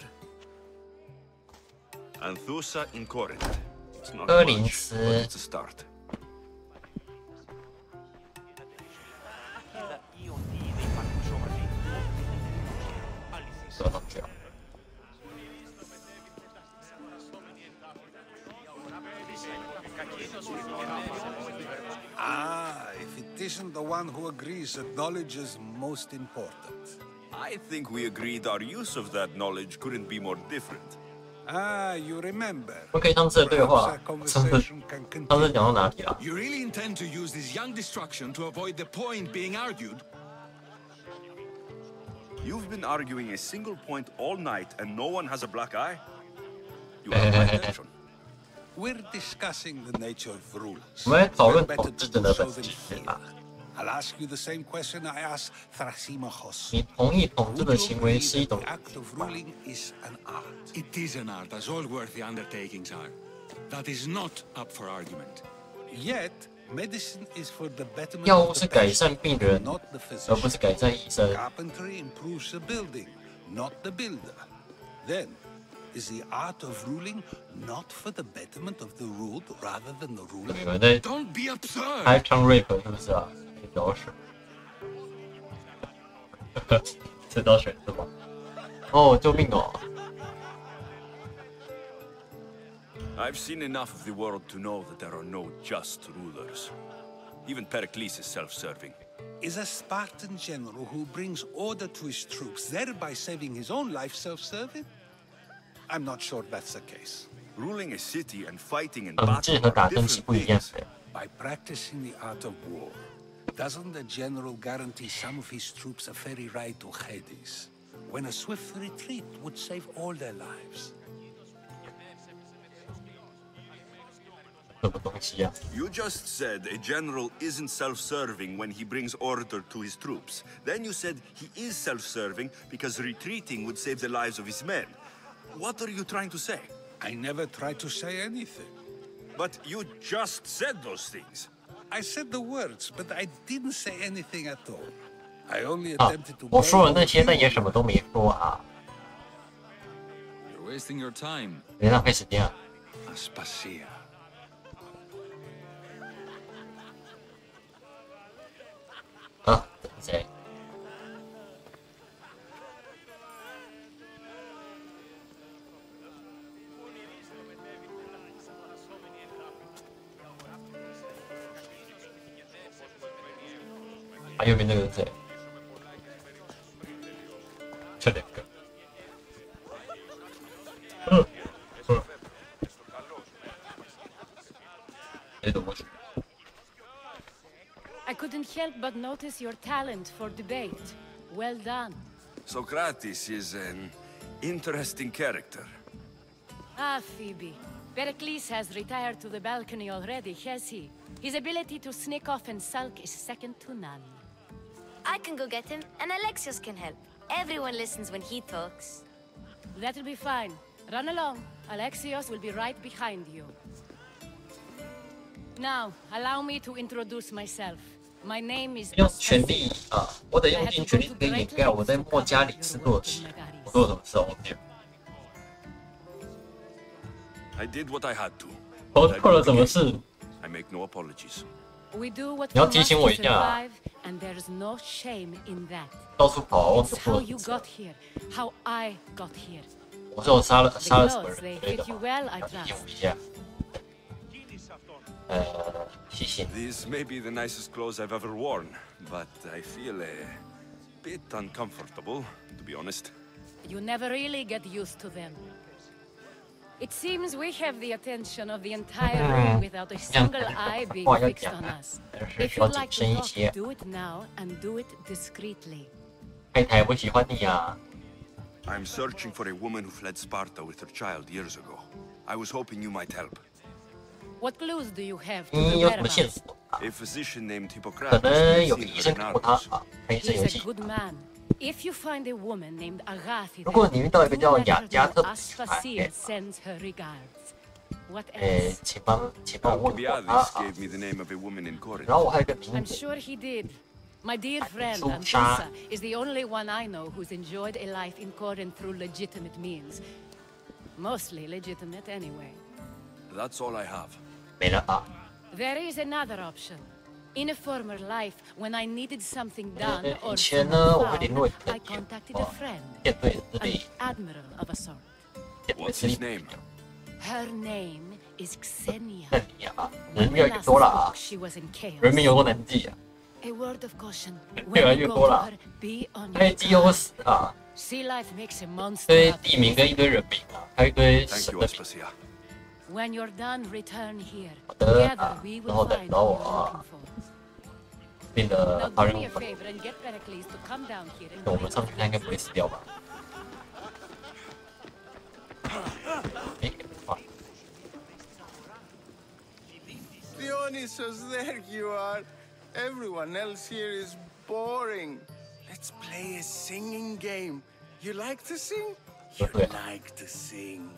[SPEAKER 3] Anthusa in Corinth. It's not
[SPEAKER 1] 柯林
[SPEAKER 3] much,
[SPEAKER 1] 斯
[SPEAKER 3] but it's a start.
[SPEAKER 4] If it isn't the one who agrees that knowledge is most important.
[SPEAKER 3] I think we agreed our use of that knowledge couldn't be more different.
[SPEAKER 4] You remember.
[SPEAKER 1] 我们可以当这个对话。上次讲到哪里了？
[SPEAKER 6] You really intend to use this young destruction to avoid the point being argued?
[SPEAKER 3] You've been arguing a single point all night and no one has a black eye? You have my attention.
[SPEAKER 4] We're discussing the nature of rulers.
[SPEAKER 1] 我们来讨论统治者的本质，对吧？
[SPEAKER 4] I'll ask you the same question I asked Thrasimachos.
[SPEAKER 1] 你同意统治的行为是一种
[SPEAKER 4] The act of ruling is an art.
[SPEAKER 6] It is an art, as all worthy undertakings are. That is not up for argument.
[SPEAKER 4] Yet, medicine is for the betterment
[SPEAKER 1] 药
[SPEAKER 4] of
[SPEAKER 1] 物
[SPEAKER 4] the
[SPEAKER 1] 是改善
[SPEAKER 4] patient,
[SPEAKER 1] 病人，
[SPEAKER 4] not the
[SPEAKER 1] 而不
[SPEAKER 4] physician.
[SPEAKER 1] 是改善医生。
[SPEAKER 4] Carpentry improves the building, not the builder. Then, is the art of ruling not for the betterment of the ruled rather than the ruler?
[SPEAKER 1] 有人在
[SPEAKER 6] Don't be absurd!
[SPEAKER 1] 还唱 rap 是不是啊？饶舌，这道选是吧？哦，救命哦！
[SPEAKER 3] I've seen enough of the world to know that there are no just rulers. Even Pericles is self-serving.
[SPEAKER 4] Is a Spartan general who brings order to his troops, thereby saving his own life, self-serving? I'm not sure that's the case.
[SPEAKER 3] Ruling a city and fighting in
[SPEAKER 1] 统治
[SPEAKER 3] battle
[SPEAKER 1] 和打
[SPEAKER 3] are
[SPEAKER 1] 仗是
[SPEAKER 3] different
[SPEAKER 1] 不一样
[SPEAKER 3] things.
[SPEAKER 1] 的。
[SPEAKER 4] By practicing the art of war, doesn't the general guarantee some of his troops a ferry ride to Hades, when a swift retreat would save all their lives?
[SPEAKER 1] 什么东西呀？
[SPEAKER 3] You just said a general isn't self-serving when he brings order to his troops. Then you said he is self-serving because retreating would save the lives of his men. What are you trying to say?
[SPEAKER 4] I never tried to say anything.
[SPEAKER 3] But you just said those things.
[SPEAKER 4] I said the words, but I didn't say anything at all. I only
[SPEAKER 1] 啊
[SPEAKER 4] attempted to...
[SPEAKER 1] 我说了那些，但也什么都没说啊，
[SPEAKER 6] You're wasting your time.
[SPEAKER 1] 别浪费时间啊！
[SPEAKER 4] Aspasia.
[SPEAKER 1] 啊，这是谁？还有没有那个是谁？这两个。
[SPEAKER 11] I couldn't help but notice your talent for debate. Well done.
[SPEAKER 3] Socrates is an interesting character.
[SPEAKER 11] Ah, Phoebe. Pericles has retired to the balcony already, has he? His ability to sneak off and sulk is second to none.
[SPEAKER 2] I can go get him, and Alexios can help. Everyone listens when he talks.
[SPEAKER 11] That'll be fine. Run along. Alexios will be right behind you. Now, allow me to introduce myself. My name is
[SPEAKER 1] 用权力啊！我得用尽全力跟掩盖我在莫加里斯做的事。我做了什么事哦？
[SPEAKER 3] I did what I had to.
[SPEAKER 1] 我做了什么事？
[SPEAKER 3] I make no apologies.
[SPEAKER 11] We do what
[SPEAKER 1] 你要
[SPEAKER 11] we
[SPEAKER 1] 提
[SPEAKER 11] must
[SPEAKER 1] 醒我
[SPEAKER 11] to
[SPEAKER 1] 一下啊！
[SPEAKER 11] survive, and there's no shame in that.
[SPEAKER 1] 到处跑，忘
[SPEAKER 11] It's
[SPEAKER 1] 记做
[SPEAKER 11] how
[SPEAKER 1] 了
[SPEAKER 11] you
[SPEAKER 1] 什么
[SPEAKER 11] got here, how I got here.
[SPEAKER 1] 我说我杀了
[SPEAKER 11] The
[SPEAKER 1] 什么
[SPEAKER 11] clothes,
[SPEAKER 1] 人
[SPEAKER 11] they
[SPEAKER 1] 之类的
[SPEAKER 11] fit you
[SPEAKER 1] 吗？
[SPEAKER 11] well, I
[SPEAKER 1] 要提醒
[SPEAKER 11] trust.
[SPEAKER 1] 我一下。谢谢。
[SPEAKER 3] These may be the nicest clothes I've ever worn, but I feel a bit uncomfortable, to be honest.
[SPEAKER 11] You never really get used to them. It seems we have the attention of the entire room without a single eye being fixed on us. If you'd like to talk, do it now and do it discreetly.
[SPEAKER 1] 太太，我喜欢你啊！
[SPEAKER 3] I'm searching for a woman who fled Sparta with her child years ago. I was hoping you might help.
[SPEAKER 11] What clues do you have to
[SPEAKER 1] 你
[SPEAKER 11] the
[SPEAKER 1] 有什么线
[SPEAKER 11] whereabouts?
[SPEAKER 1] 索啊？
[SPEAKER 3] A physician named
[SPEAKER 1] 可
[SPEAKER 3] Hippocrates
[SPEAKER 1] 能
[SPEAKER 3] lives
[SPEAKER 1] 有个
[SPEAKER 3] in
[SPEAKER 1] 医生看过他
[SPEAKER 3] Vernatus.
[SPEAKER 1] 啊，陪审游
[SPEAKER 11] He's
[SPEAKER 1] 戏
[SPEAKER 11] a。good man. If you find a woman named Agathi,
[SPEAKER 1] 如果你遇到一个叫
[SPEAKER 11] do let
[SPEAKER 1] 雅
[SPEAKER 11] her
[SPEAKER 1] 加
[SPEAKER 11] know
[SPEAKER 1] 特的女
[SPEAKER 11] Aspasia
[SPEAKER 1] 孩，
[SPEAKER 11] sends her regards. What
[SPEAKER 1] 请帮我问过
[SPEAKER 3] Alcibiades
[SPEAKER 1] 他啊。
[SPEAKER 3] gave me the name of a woman in Corinth.
[SPEAKER 1] 然后我还有一个名
[SPEAKER 11] I'm
[SPEAKER 1] 字，
[SPEAKER 11] sure he did. My dear friend Antusa is the only one I know who's enjoyed a life in Corinth through legitimate means. Mostly legitimate, anyway.
[SPEAKER 3] That's all I have.
[SPEAKER 11] There is another option. In a former life, when I needed something done or found, I contacted a friend, an admiral of a sort.
[SPEAKER 3] What's his name?
[SPEAKER 11] Her name is Xenia.
[SPEAKER 1] 人越来越多了啊，
[SPEAKER 11] She was in chaos.
[SPEAKER 1] 人名有多难记啊，
[SPEAKER 11] A word of caution.
[SPEAKER 1] 越来
[SPEAKER 11] When
[SPEAKER 1] 越
[SPEAKER 11] you
[SPEAKER 1] 多
[SPEAKER 11] go to
[SPEAKER 1] 了
[SPEAKER 11] her, be on
[SPEAKER 1] 还有
[SPEAKER 11] your
[SPEAKER 1] 基优
[SPEAKER 11] guard.
[SPEAKER 1] 死啊，
[SPEAKER 11] Sea life makes a
[SPEAKER 1] 一
[SPEAKER 11] monster
[SPEAKER 1] 堆
[SPEAKER 11] out
[SPEAKER 1] 地名
[SPEAKER 11] of
[SPEAKER 1] 跟一堆人名啊，还有一堆
[SPEAKER 3] Thank
[SPEAKER 1] 神
[SPEAKER 3] you,
[SPEAKER 1] 的名。
[SPEAKER 3] Aspasia.
[SPEAKER 11] When you're done, return here.
[SPEAKER 1] 好的
[SPEAKER 11] Together
[SPEAKER 1] 啊，
[SPEAKER 11] we
[SPEAKER 1] 然
[SPEAKER 11] will
[SPEAKER 1] 后等
[SPEAKER 11] find
[SPEAKER 1] 到
[SPEAKER 11] what
[SPEAKER 1] 我
[SPEAKER 11] you're
[SPEAKER 1] 啊
[SPEAKER 11] looking for.
[SPEAKER 1] 变得
[SPEAKER 11] Now
[SPEAKER 1] 好
[SPEAKER 11] do
[SPEAKER 1] 人
[SPEAKER 11] me a
[SPEAKER 1] 物。
[SPEAKER 11] favor and get Pericles to come down here and
[SPEAKER 1] 我
[SPEAKER 11] bring
[SPEAKER 1] 们上去他应该不会死掉吧？哇
[SPEAKER 10] Dionysus, there you are. Everyone else here is boring. Let's play a singing game. You like to sing? You like to sing.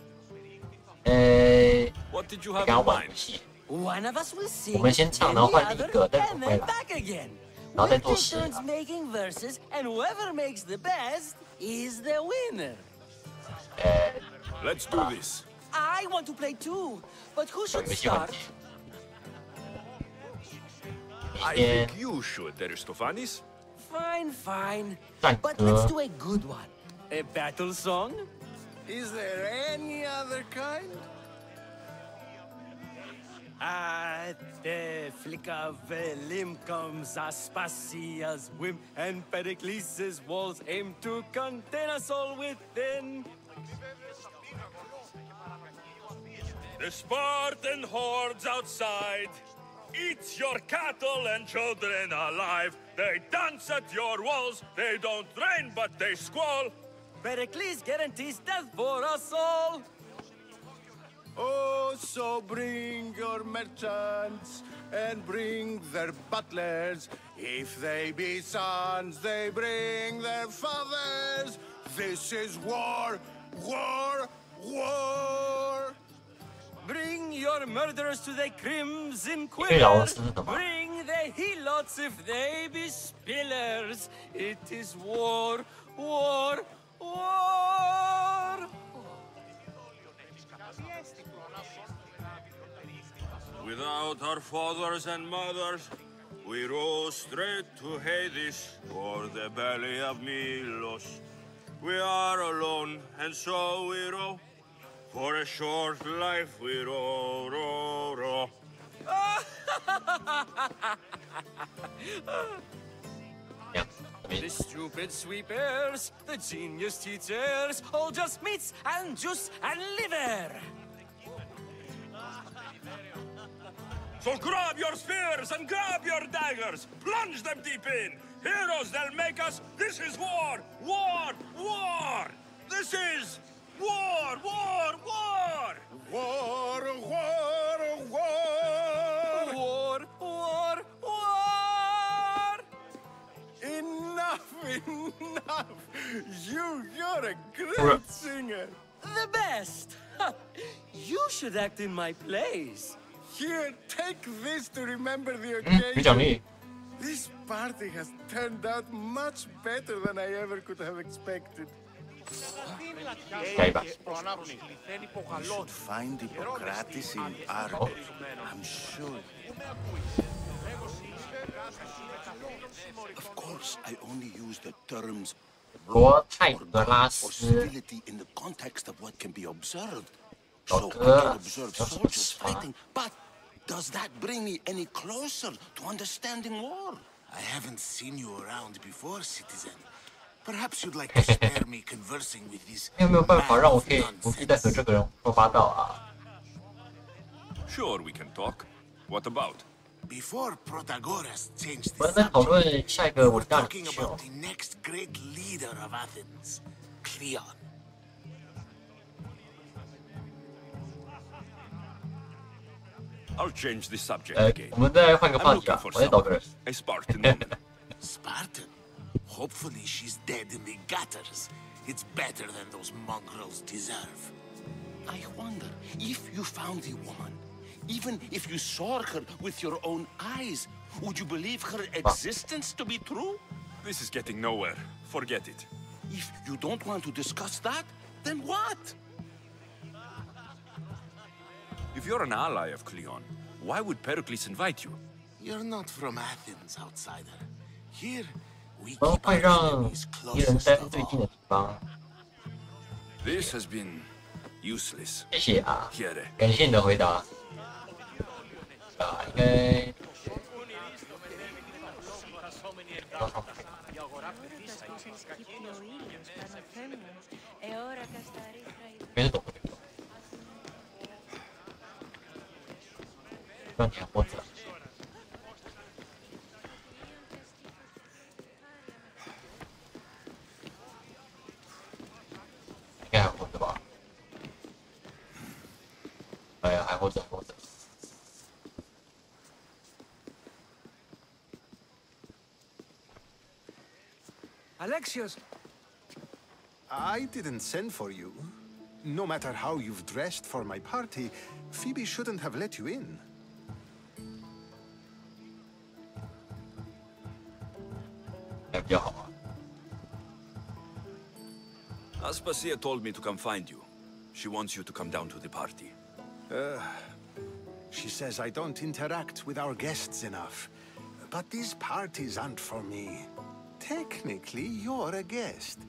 [SPEAKER 3] What did you
[SPEAKER 1] 跟
[SPEAKER 3] have
[SPEAKER 1] 他
[SPEAKER 3] in
[SPEAKER 1] 玩
[SPEAKER 3] mind?
[SPEAKER 1] 游戏。
[SPEAKER 9] One of us will
[SPEAKER 1] 我
[SPEAKER 9] sing,
[SPEAKER 1] 们先唱，
[SPEAKER 9] then
[SPEAKER 1] 然后
[SPEAKER 9] the
[SPEAKER 1] 换另一
[SPEAKER 9] other,
[SPEAKER 1] 个，再
[SPEAKER 9] and
[SPEAKER 1] 回
[SPEAKER 9] then
[SPEAKER 1] 来，
[SPEAKER 9] back again.
[SPEAKER 1] 然后再
[SPEAKER 9] We'll
[SPEAKER 1] 做
[SPEAKER 9] take
[SPEAKER 1] 事
[SPEAKER 9] turns
[SPEAKER 1] 啊。
[SPEAKER 9] making verses, and whoever makes the best is the winner.
[SPEAKER 3] Let's do this.
[SPEAKER 9] I want to play too, but who
[SPEAKER 1] 有
[SPEAKER 9] should
[SPEAKER 1] 游戏环
[SPEAKER 9] start?
[SPEAKER 1] 节。
[SPEAKER 3] I
[SPEAKER 1] 明天
[SPEAKER 3] think you should, Aristophanes.
[SPEAKER 9] Fine, fine.
[SPEAKER 1] 战
[SPEAKER 9] But let's
[SPEAKER 1] 歌
[SPEAKER 9] do a good one. A battle song?
[SPEAKER 10] Is there any other kind?
[SPEAKER 9] At the flick of a limb comes Aspasia's whim, and Pericles' walls aim to contain us all within.
[SPEAKER 3] The Spartan hordes outside eat your cattle and children alive. They dance at your walls. They don't rain, but they squall.
[SPEAKER 9] Pericles guarantees death for us all.
[SPEAKER 10] Oh, so bring your merchants and bring their butlers. If they be sons, they bring their fathers. This is war, war, war.
[SPEAKER 9] Bring your murderers to the crimson
[SPEAKER 1] 最饶
[SPEAKER 9] quiver.
[SPEAKER 1] 的是什么？
[SPEAKER 9] Bring the helots if they be spillers. It is war, war, war.
[SPEAKER 3] Without our fathers and mothers, we row straight to Hades or the belly of Milos. We are alone, and so we row. For a short life we row, row, row.
[SPEAKER 9] The stupid sweepers, the genius teachers, all just meats and juice and liver.
[SPEAKER 3] So grab your spears and grab your daggers, plunge them deep in. Heroes they'll make us. This is war, war, war. This is war, war, war.
[SPEAKER 10] War, war, war.
[SPEAKER 9] War, war, war.
[SPEAKER 10] Enough, enough. You're a great singer.
[SPEAKER 9] The best. You should act in my plays.
[SPEAKER 10] Here, take this to remember the
[SPEAKER 1] 有奖
[SPEAKER 10] occasion.
[SPEAKER 1] 励。
[SPEAKER 10] This party has turned out much better than I ever could have expected.
[SPEAKER 1] 下一把。
[SPEAKER 10] We should find Hippocrates in Argos. I'm sure. Of course, I only use the terms
[SPEAKER 1] 罗泰格拉
[SPEAKER 10] or
[SPEAKER 1] 斯
[SPEAKER 10] civility in the context of what can be observed.
[SPEAKER 1] 老
[SPEAKER 10] So I
[SPEAKER 1] 哥
[SPEAKER 10] can observe
[SPEAKER 1] 有什么
[SPEAKER 10] soldiers
[SPEAKER 1] 词吗？
[SPEAKER 10] fighting, but does that bring me any closer to understanding war? I haven't seen you around before, citizen. Perhaps you'd like to spare me conversing with these
[SPEAKER 1] 你有没有办法
[SPEAKER 10] man
[SPEAKER 1] 让我
[SPEAKER 10] of
[SPEAKER 1] 可以不必
[SPEAKER 10] nonsense?
[SPEAKER 1] 再和这个人说八道啊？
[SPEAKER 3] Sure, we can talk. What about?
[SPEAKER 10] Before Protagoras changed
[SPEAKER 1] 我
[SPEAKER 10] the
[SPEAKER 1] 们在讨
[SPEAKER 10] subject,
[SPEAKER 1] 论下一个
[SPEAKER 10] we
[SPEAKER 1] 伟
[SPEAKER 10] were
[SPEAKER 1] 大领
[SPEAKER 10] talking
[SPEAKER 1] 袖
[SPEAKER 10] about the next great leader of Athens, Cleon.
[SPEAKER 3] I'll change the subject
[SPEAKER 1] 我
[SPEAKER 3] again.
[SPEAKER 1] 们再换个话
[SPEAKER 3] I'm
[SPEAKER 1] 题
[SPEAKER 3] looking
[SPEAKER 1] 啊，
[SPEAKER 3] for
[SPEAKER 1] 我再找个
[SPEAKER 3] someone,
[SPEAKER 1] 人。
[SPEAKER 3] a Spartan woman.
[SPEAKER 10] Spartan? Hopefully she's dead in the gutters. It's better than those mongrels deserve. I wonder if you found the woman, even if you saw her with your own eyes, Would you believe her existence to be true?
[SPEAKER 3] This is getting nowhere. Forget it.
[SPEAKER 10] If you don't want to discuss that, then what?
[SPEAKER 3] If you're an ally of Cleon, why would Pericles invite you?
[SPEAKER 10] You're not from Athens, outsider. Here, we
[SPEAKER 1] 我
[SPEAKER 10] keep
[SPEAKER 1] 会
[SPEAKER 10] our
[SPEAKER 1] 让
[SPEAKER 10] enemies
[SPEAKER 1] 敌人
[SPEAKER 10] closest
[SPEAKER 1] 待
[SPEAKER 10] of
[SPEAKER 1] 最近
[SPEAKER 10] all.
[SPEAKER 1] 的地方。
[SPEAKER 3] This has been useless.
[SPEAKER 1] 谢谢啊，
[SPEAKER 3] Here.
[SPEAKER 1] 感谢你的回答。应该。没人懂这个。让你还活着。 应该还活着吧？哎呀，还活着，活着。
[SPEAKER 4] Alexios!
[SPEAKER 5] I didn't send for you. No matter how you've dressed for my party, Phoebe shouldn't have let you in.
[SPEAKER 3] Aspasia told me to come find you. She wants you to come down to the party.
[SPEAKER 5] She says I don't interact with our guests enough. But these parties aren't for me. Technically, you're a guest.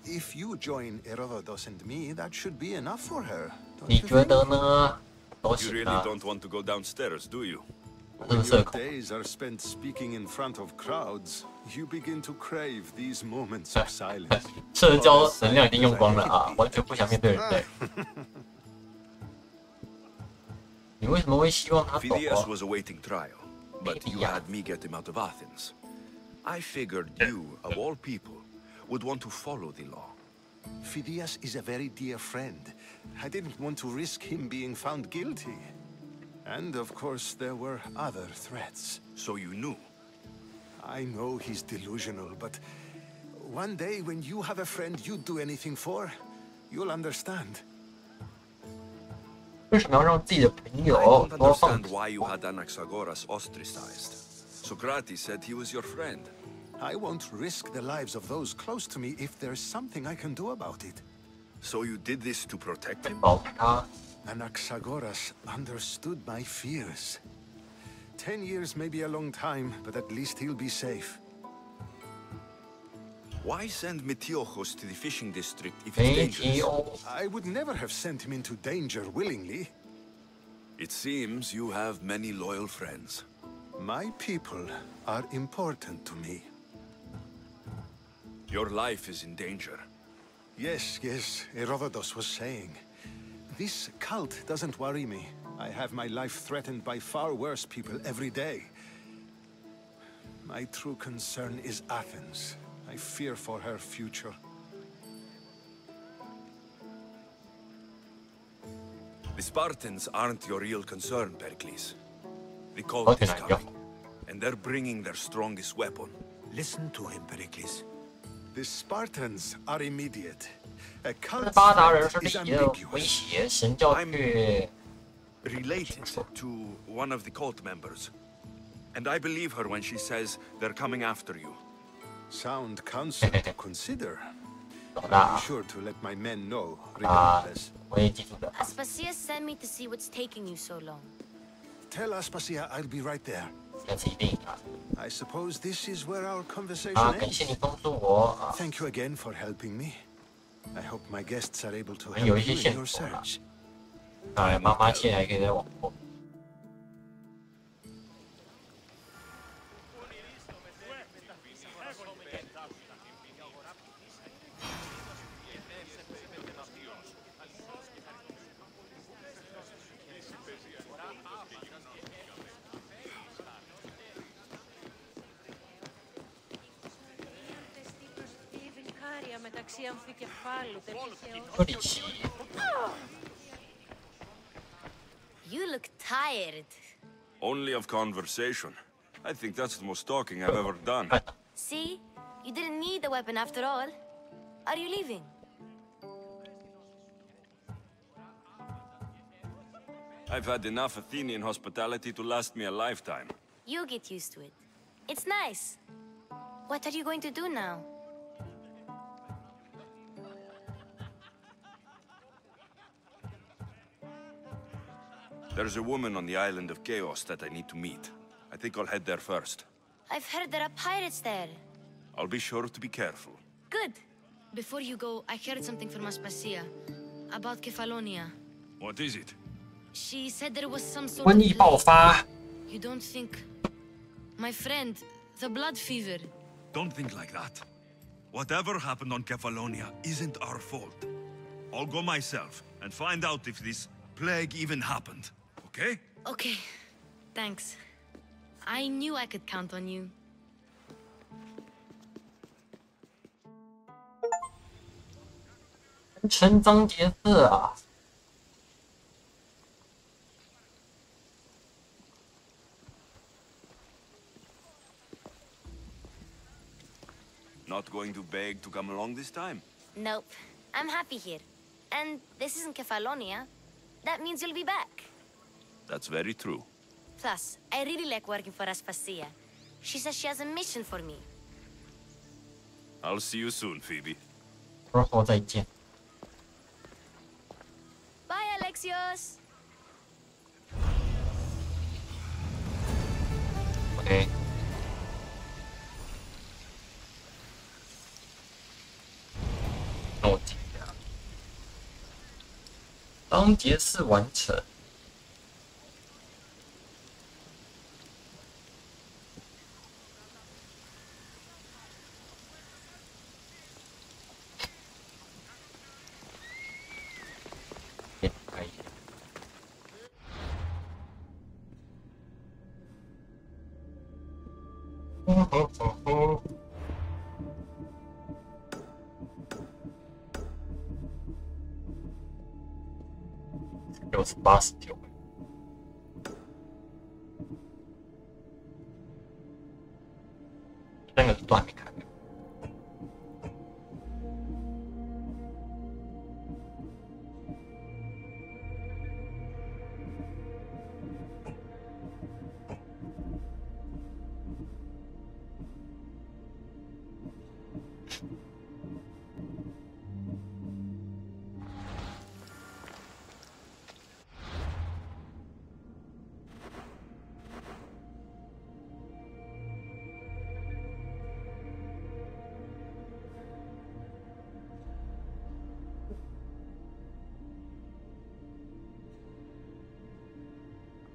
[SPEAKER 5] If you join Herodotus and me, that should be enough for her. Don't you think?
[SPEAKER 3] You really don't want to go downstairs, do you?
[SPEAKER 5] When your days are spent speaking in front of crowds, you begin to crave these moments of silence.
[SPEAKER 1] 社交能量已经用光了啊，完全不想面对人类。你为什么会希望他走
[SPEAKER 3] Phidias was awaiting trial, but you had me get him out of Athens. I figured you, of all people, would want to follow the law.
[SPEAKER 5] Phidias is a very dear friend. I didn't want to risk him being found guilty. And of course, there were other threats.
[SPEAKER 3] So you knew?
[SPEAKER 5] I know he's delusional, but one day when you have a friend you'd do anything for, you'll understand.
[SPEAKER 1] 为什么要让自己的朋
[SPEAKER 3] I
[SPEAKER 1] 友
[SPEAKER 3] don't
[SPEAKER 1] 都放
[SPEAKER 3] understand why you had Anaxagoras ostracized. Socrates said he was your friend.
[SPEAKER 5] I won't risk the lives of those close to me if there's something I can do about it.
[SPEAKER 3] So you did this to protect him?
[SPEAKER 1] 保护他？
[SPEAKER 5] Anaxagoras understood my fears. 10 years may be a long time, but at least he'll be safe.
[SPEAKER 3] Why send Metiochos to the fishing district if it's dangerous?
[SPEAKER 5] I would never have sent him into danger willingly.
[SPEAKER 3] It seems you have many loyal friends.
[SPEAKER 5] My people are important to me.
[SPEAKER 3] Your life is in danger.
[SPEAKER 5] Yes, Herodotus was saying. This cult doesn't worry me. I have my life threatened by far worse people every day. My true concern is Athens. I fear for her future.
[SPEAKER 3] The Spartans aren't your real concern, Pericles. The cult is coming, and they're bringing their strongest weapon.
[SPEAKER 4] Listen to him, Pericles.
[SPEAKER 5] The Spartans are immediate. A cult
[SPEAKER 1] 巴达人
[SPEAKER 5] threat
[SPEAKER 1] 是
[SPEAKER 5] is
[SPEAKER 1] 利益的威
[SPEAKER 5] ambiguous.
[SPEAKER 1] 胁，神教却
[SPEAKER 3] Related to one of the cult members. And I believe her when she says they're coming after you.
[SPEAKER 5] Sound counsel to consider.
[SPEAKER 1] 老
[SPEAKER 5] I'll
[SPEAKER 1] 大
[SPEAKER 5] be sure to let my men know,
[SPEAKER 1] 啊
[SPEAKER 5] regardless.，
[SPEAKER 1] 我也记住的。
[SPEAKER 2] Aspasia sent me to see what's taking you so long.
[SPEAKER 5] Tell Aspasia I'll be right there.
[SPEAKER 1] 下次一定啊！
[SPEAKER 5] I suppose this is where our conversation
[SPEAKER 1] 啊，感
[SPEAKER 5] ends.
[SPEAKER 1] 谢你帮助我啊！
[SPEAKER 5] Thank you again for helping me. I hope my guests are able to
[SPEAKER 1] 有
[SPEAKER 5] help
[SPEAKER 1] 一些
[SPEAKER 5] you in
[SPEAKER 1] 线
[SPEAKER 5] your
[SPEAKER 1] 索了。
[SPEAKER 5] search.
[SPEAKER 1] 当然，妈妈现在可以在网购。克里奇，
[SPEAKER 2] You look tired.
[SPEAKER 3] Only of conversation. I think that's the most talking I've ever done.
[SPEAKER 2] See? You didn't need the weapon after all. Are you leaving?
[SPEAKER 3] I've had enough Athenian hospitality to last me a lifetime.
[SPEAKER 2] You get used to it. It's nice. What are you going to do now?
[SPEAKER 3] There's a woman on the island of Chaos that I need to meet. I think I'll head there first.
[SPEAKER 2] I've heard there are pirates there.
[SPEAKER 3] I'll be sure to be careful.
[SPEAKER 2] Good. Before you go, I heard something from Aspasia about Kefalonia.
[SPEAKER 6] What is it?
[SPEAKER 2] She said there was some sort
[SPEAKER 1] 瘟疫爆发。
[SPEAKER 2] You don't think... My friend, the blood fever.
[SPEAKER 3] Don't think like that. Whatever happened on Kefalonia isn't our fault. I'll go myself and find out if this plague even happened. Okay?
[SPEAKER 2] Okay. Thanks. I knew I could count on you.
[SPEAKER 1] 成章节4啊。
[SPEAKER 3] Not going to beg to come along this time?
[SPEAKER 2] Nope. I'm happy here. And this isn't Kefalonia. That means you'll be back.
[SPEAKER 3] That's very true.
[SPEAKER 2] Plus, I really like working for Aspasia. She says she has a mission for me.
[SPEAKER 3] I'll see you soon, Phoebe.
[SPEAKER 1] 之后再见。
[SPEAKER 2] Bye, Alexios.
[SPEAKER 1] OK。那我记一下，章节4完成。 89。那个都还没看。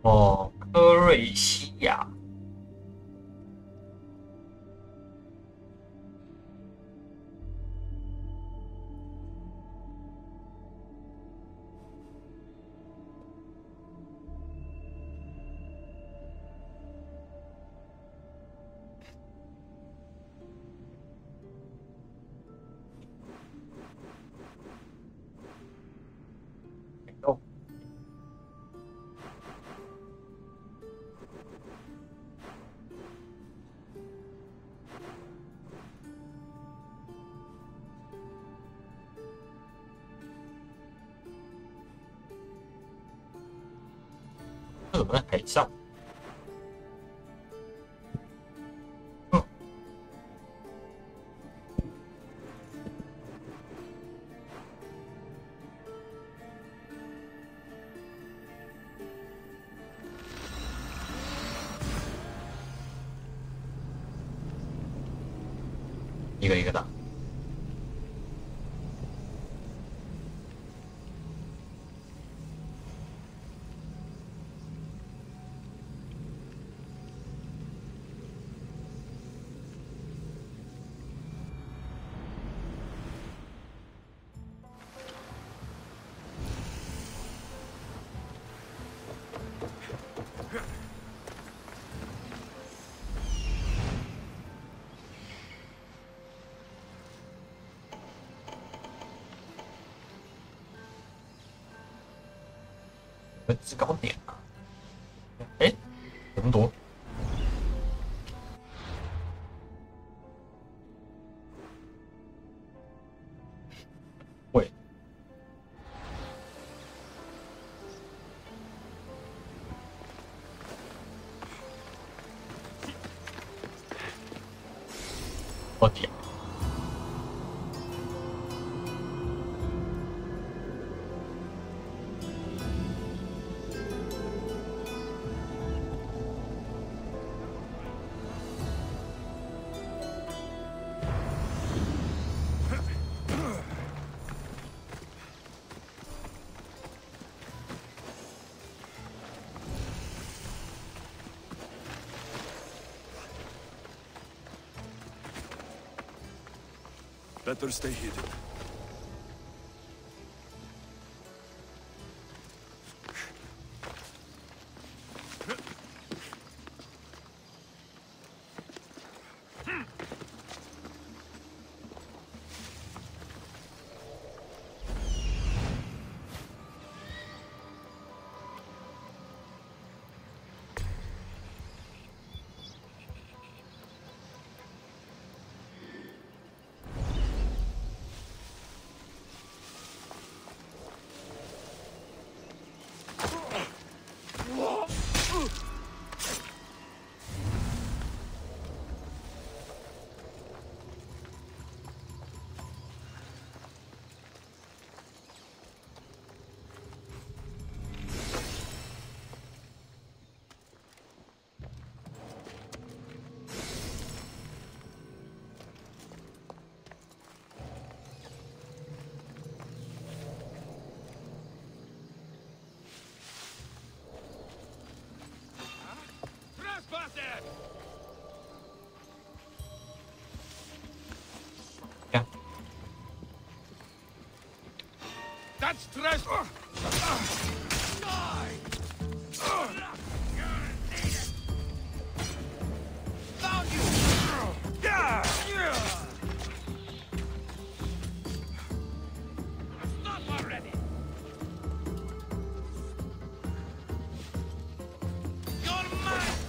[SPEAKER 1] 哦，科瑞西亚。日本海上，一个一个打。 制高点啊！哎，怎么躲？喂，破点。
[SPEAKER 10] Better stay hidden.
[SPEAKER 1] Yeah.
[SPEAKER 10] That's trash. Found you. Stop already. You're mine.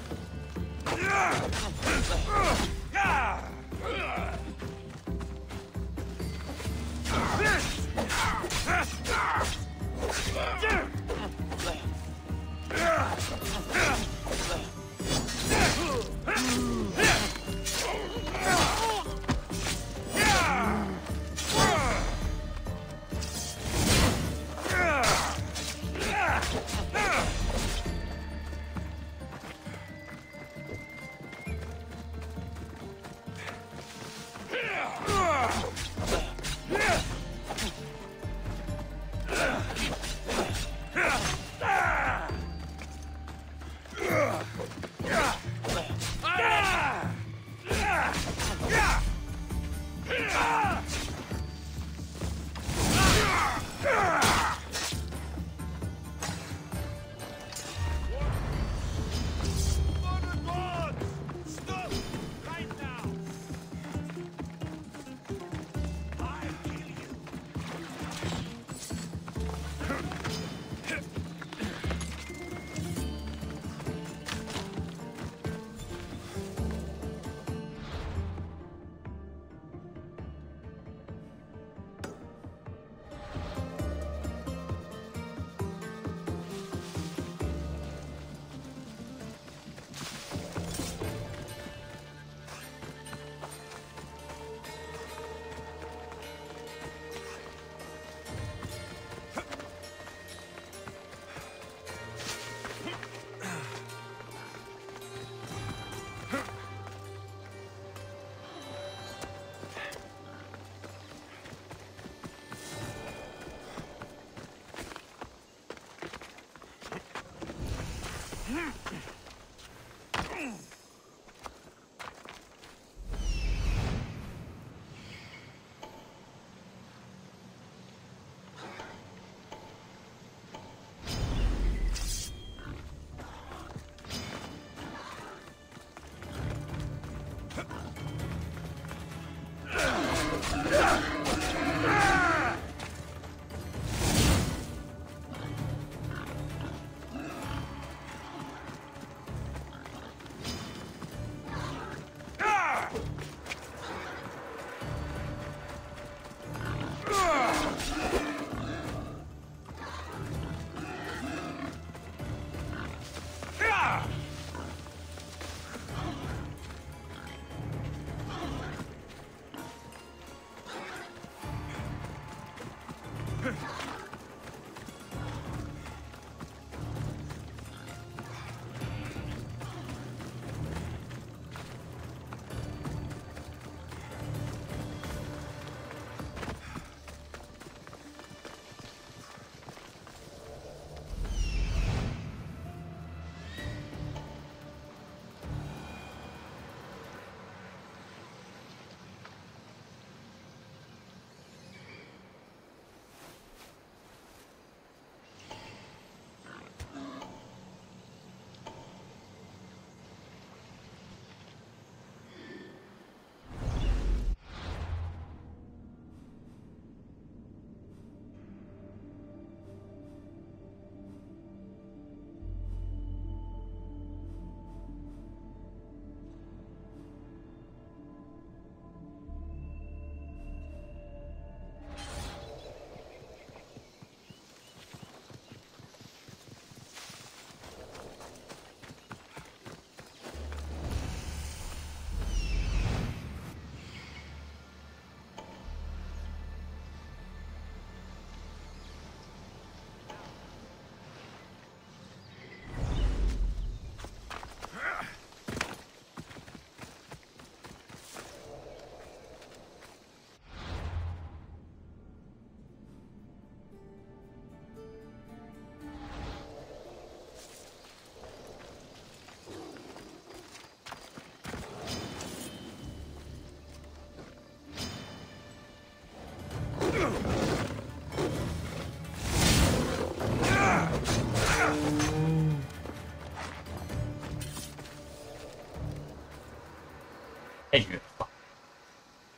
[SPEAKER 1] 太远了吧？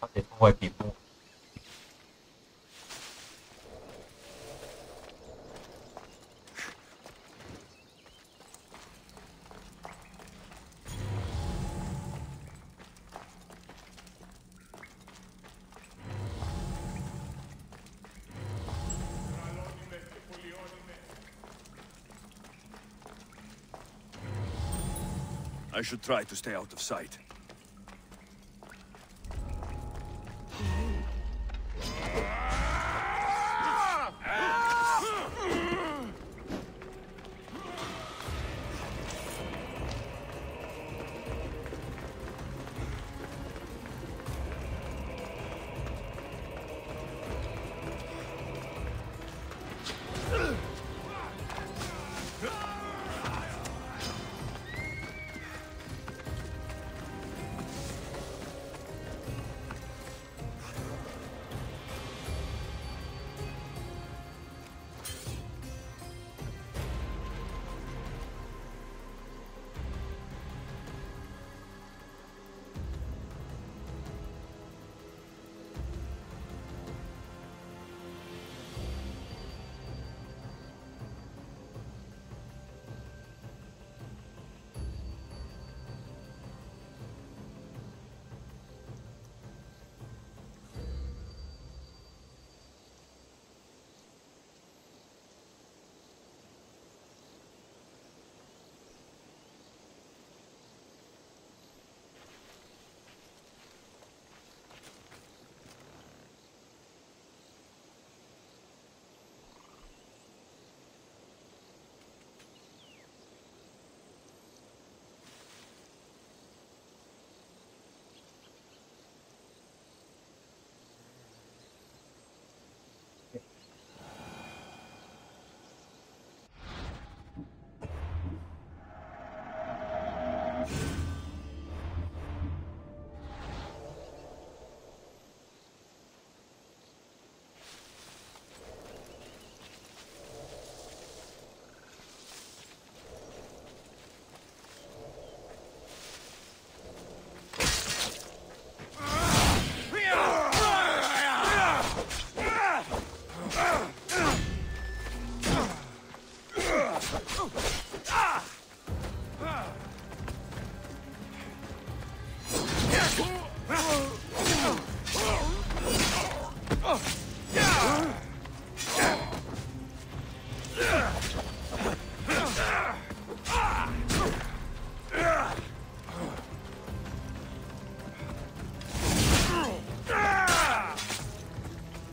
[SPEAKER 1] 他得破坏屏幕。
[SPEAKER 3] I should try to stay out of sight.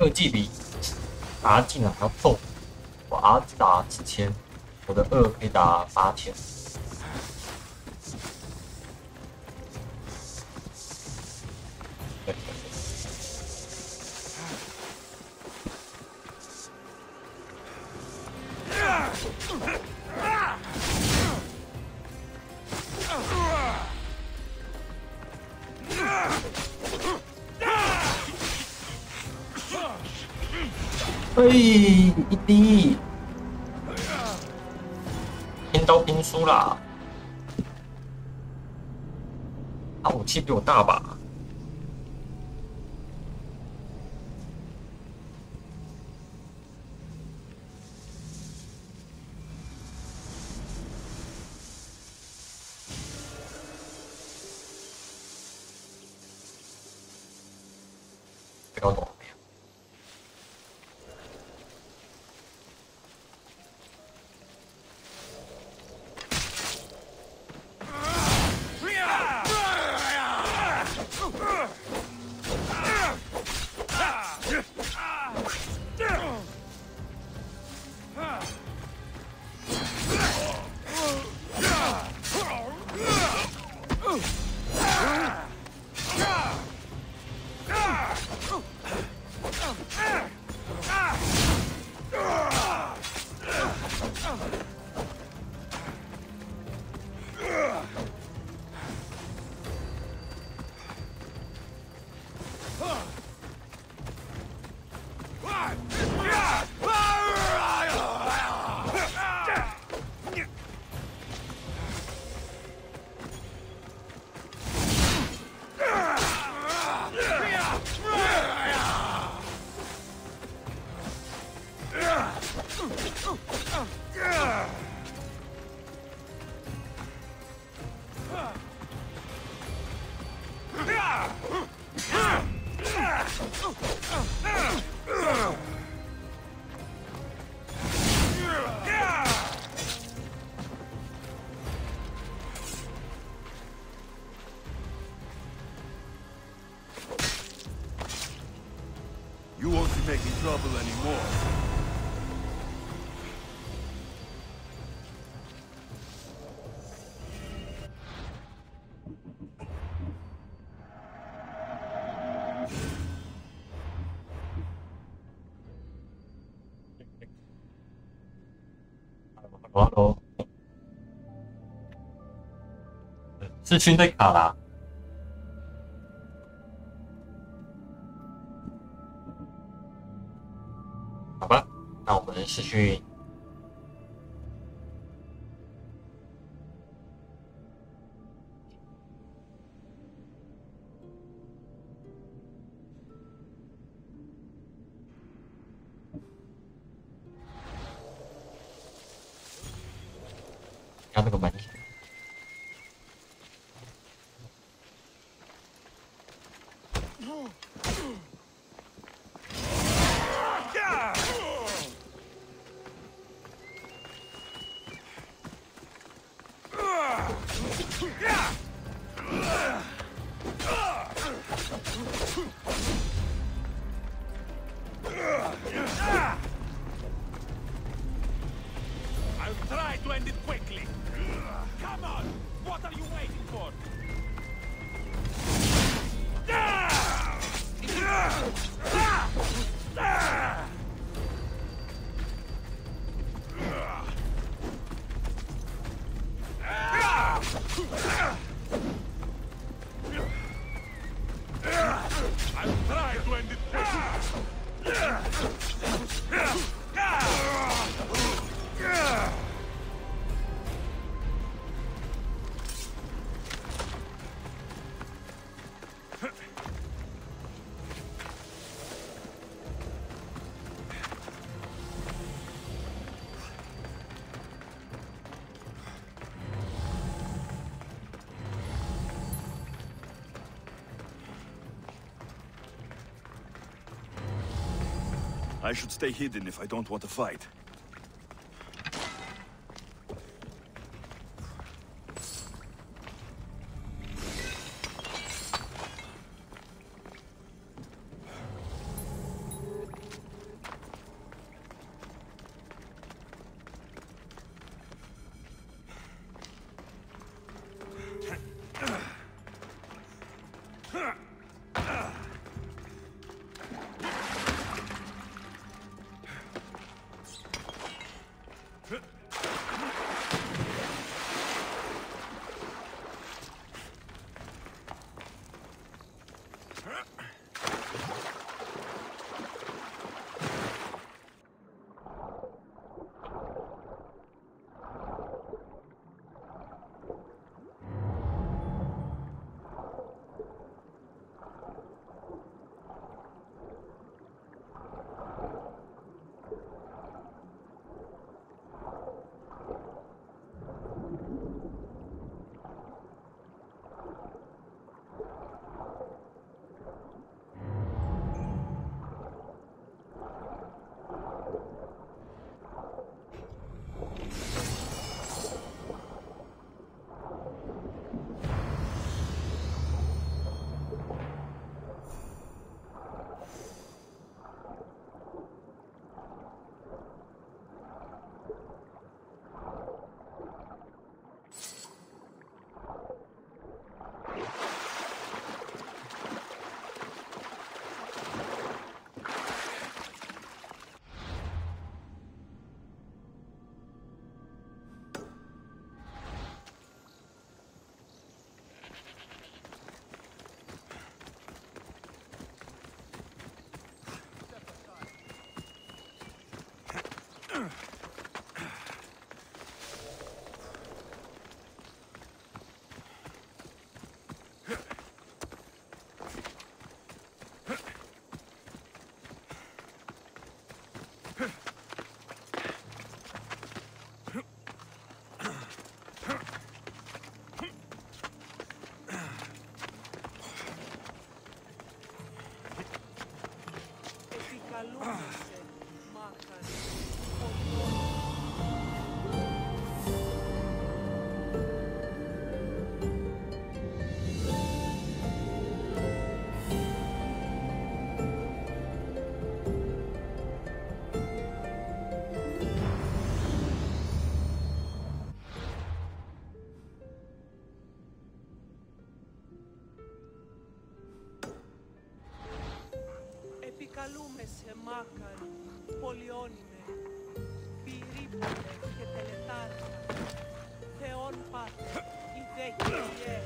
[SPEAKER 1] 科技比 R 技能还要揍，我 R 打7000，我的2可以打8000。一滴，拼刀拼输啦！他武器比我大吧？不要动。
[SPEAKER 3] You won't be making trouble anymore.
[SPEAKER 1] Hello， 是军队卡啦。 好吧，那我们是去看那个门。
[SPEAKER 6] I'll try to end it quickly. Come on! What are you waiting for? I'll try to end it
[SPEAKER 3] I should stay hidden if I don't want to fight.
[SPEAKER 12] Επικαλούμε σε μάκαρη, πολυώνυμε, πυρήπολε και τελετάρια, Θεόν Πάτερ, ιδέ Κύριε.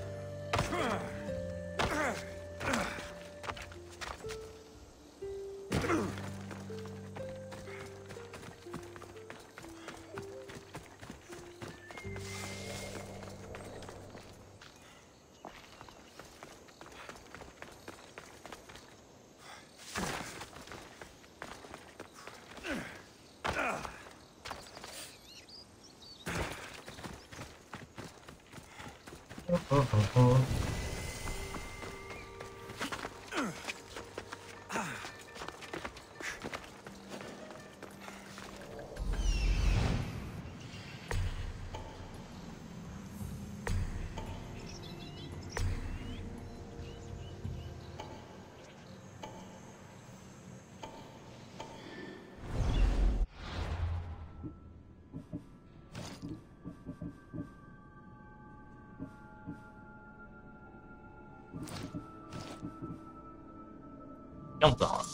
[SPEAKER 1] 这样子好了，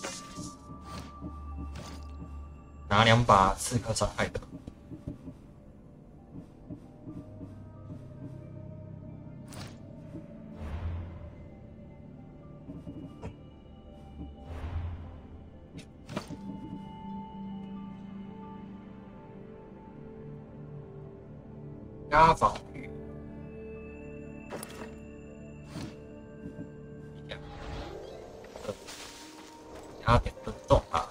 [SPEAKER 1] 拿2把刺客伤害的。加防御，加点尊重啊！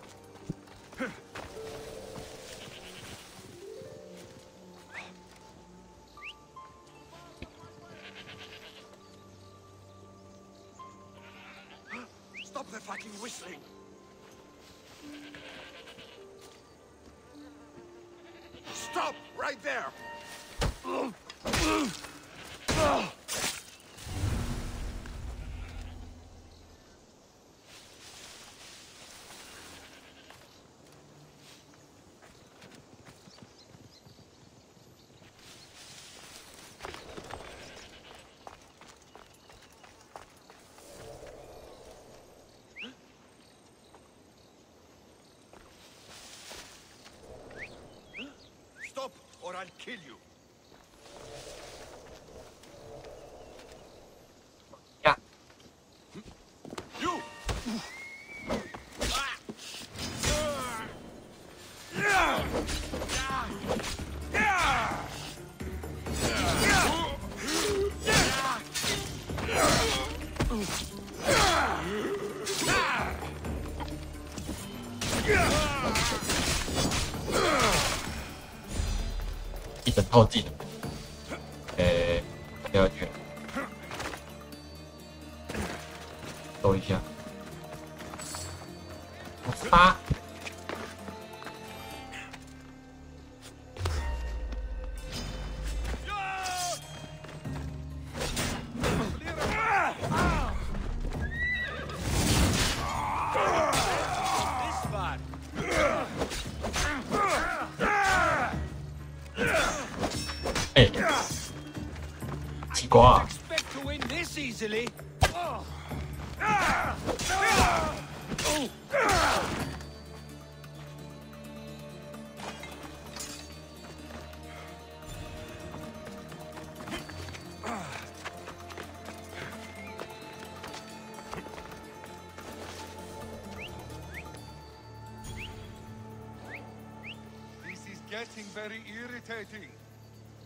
[SPEAKER 10] Stop the fucking whistling! Stop right there! Stop, or I'll kill you.
[SPEAKER 1] Yeah.
[SPEAKER 10] You
[SPEAKER 1] 一整套技能，掉下去，抖一下，杀。西瓜。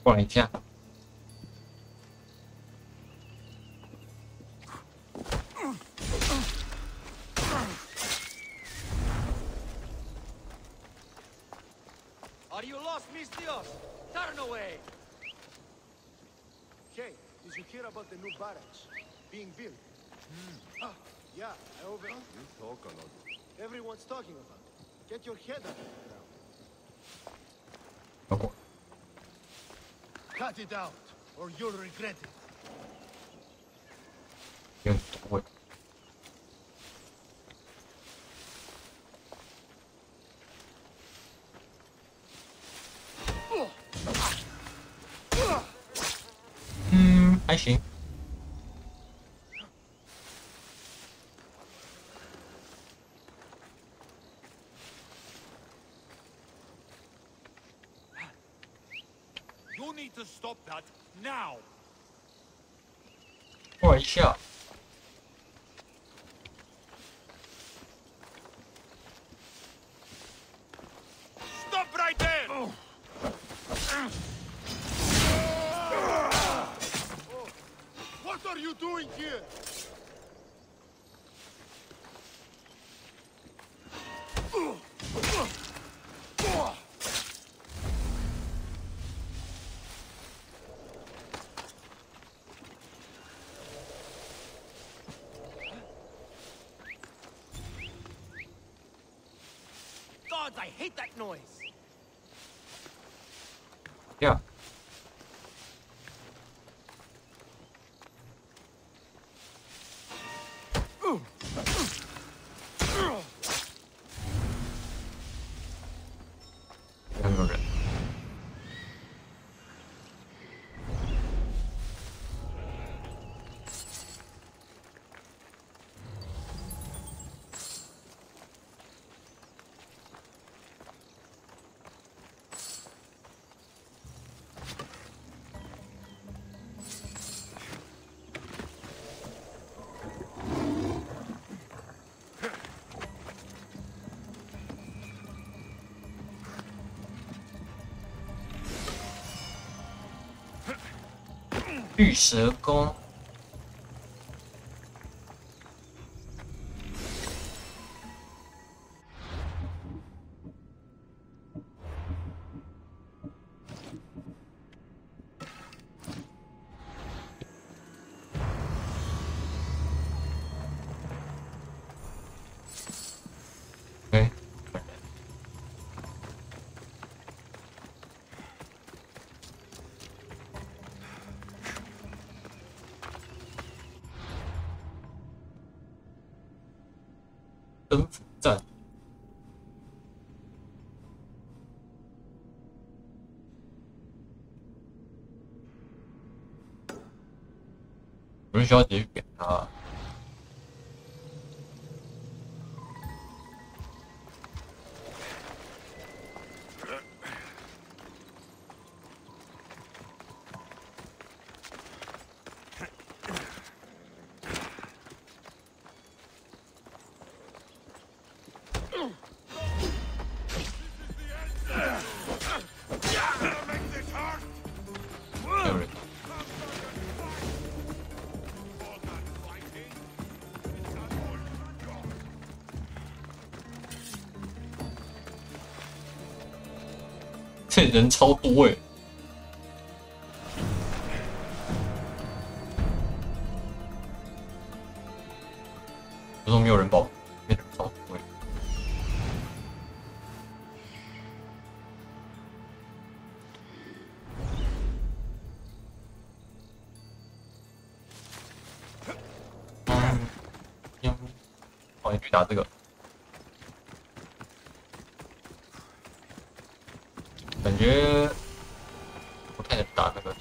[SPEAKER 1] 逛一下。
[SPEAKER 13] Are you lost, Mistios? Turn away!
[SPEAKER 5] Hey, did you hear about the new barracks being built? Yeah, I over. You talk a lot. Everyone's talking about it. Get your head out of the ground. Cut it out, or you'll regret it.
[SPEAKER 1] What? I see.
[SPEAKER 6] You need to stop that now.
[SPEAKER 1] 过一下。
[SPEAKER 6] Stop right there.
[SPEAKER 5] What are you doing here?
[SPEAKER 13] God, I hate that noise.
[SPEAKER 1] Yeah. Remember. 玉蛇弓。征服战，不是需要直接点它。这人超多哎！为什么没有人保？没人超多哎！好，你去打这个。 感觉不太能打那个。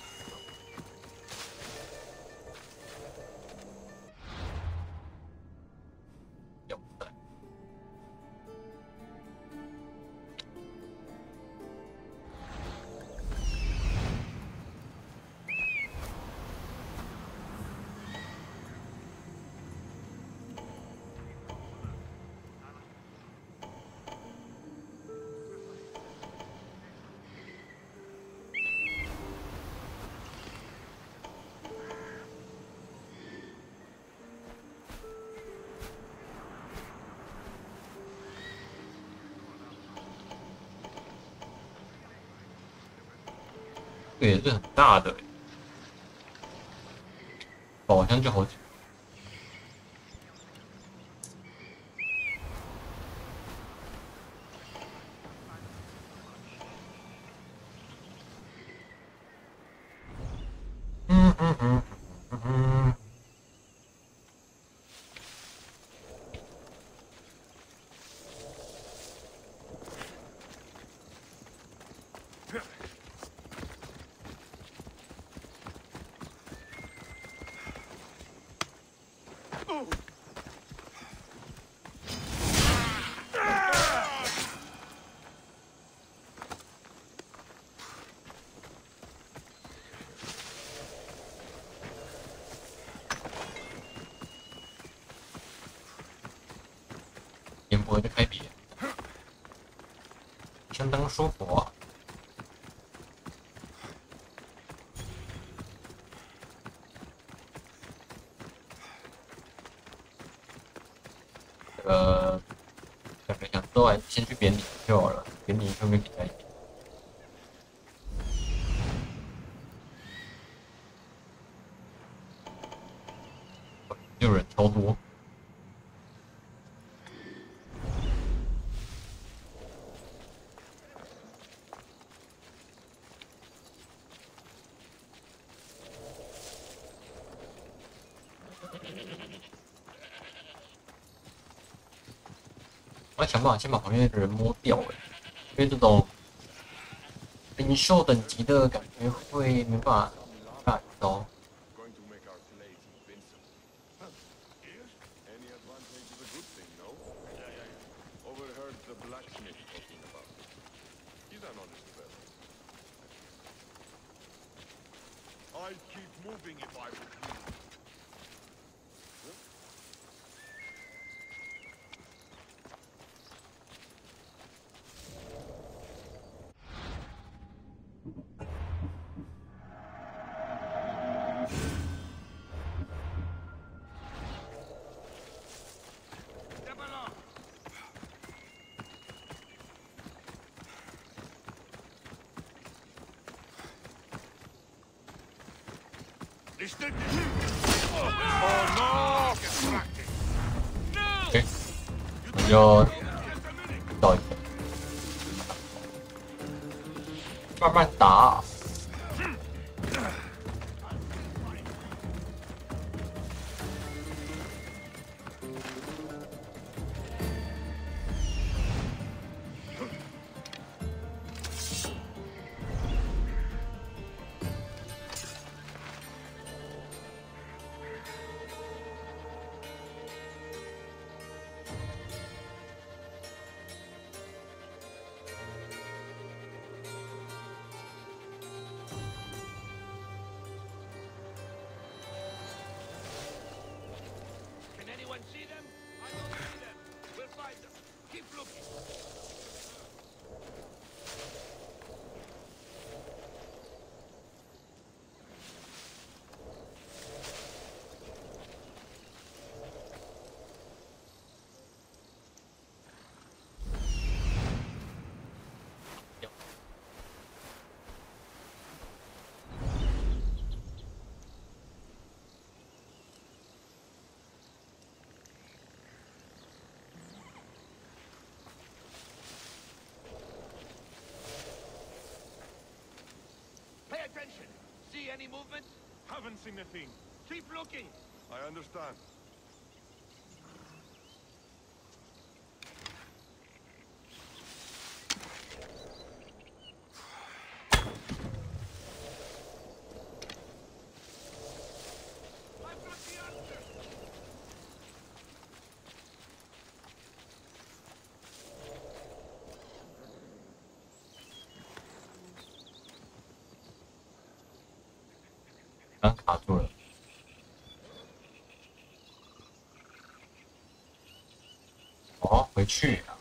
[SPEAKER 1] 这也是很大的，好像就好几。烟波就开别，相当舒服啊。想说还是先去扁顶就好了，扁顶就没比较一点。有人超多。 我要想办法先把旁边的人摸掉因为这种领袖等级的感觉会没办法招。OK， 我就倒一个，慢慢打。
[SPEAKER 6] any movement? Haven't seen a thing. Keep looking.
[SPEAKER 10] I understand.
[SPEAKER 1] 刚卡住了。哦，回去啊。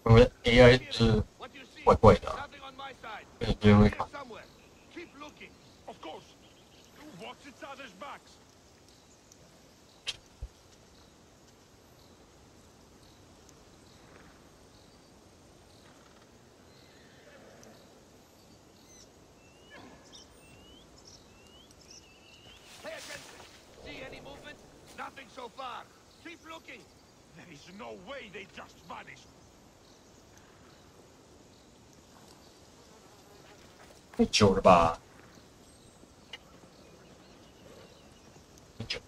[SPEAKER 1] 因为 AI 是怪怪的、啊，就是会卡。
[SPEAKER 6] Of course. Watch each other's backs.
[SPEAKER 13] Pay attention. See any movement? Nothing so far. Keep looking.
[SPEAKER 6] There is no way they just vanished.
[SPEAKER 1] 太久了吧？太久。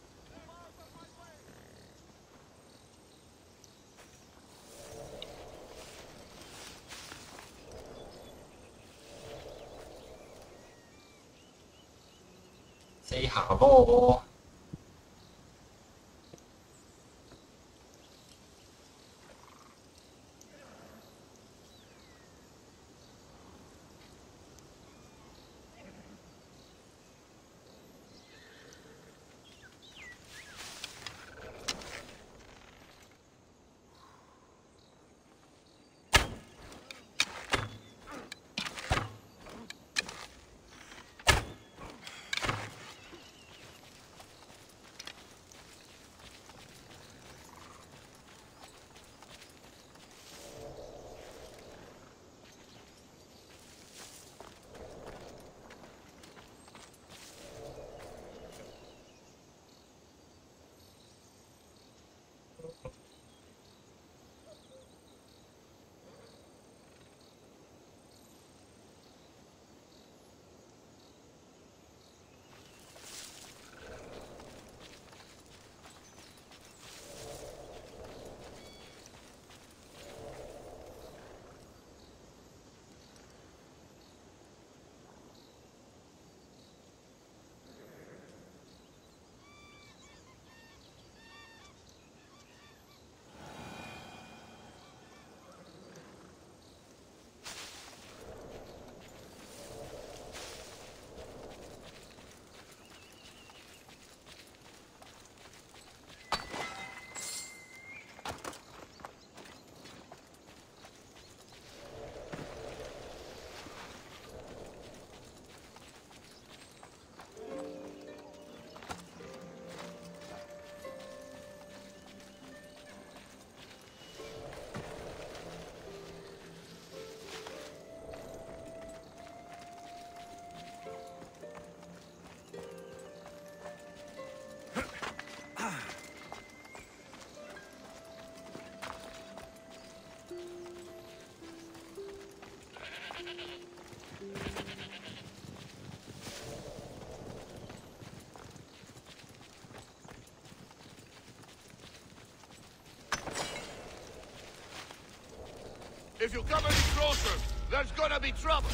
[SPEAKER 1] Say hello。If
[SPEAKER 13] you come any closer, there's gonna be trouble.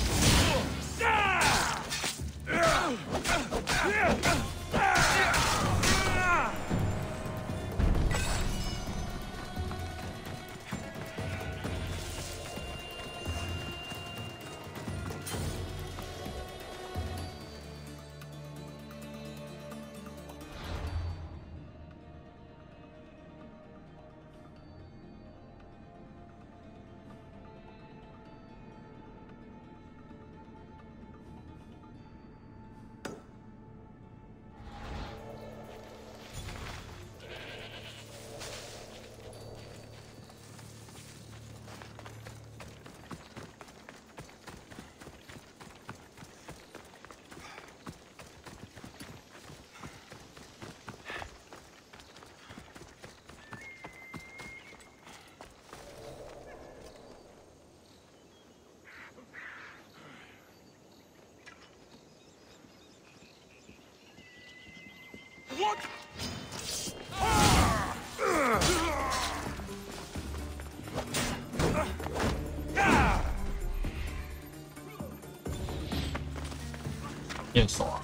[SPEAKER 1] 变手啊！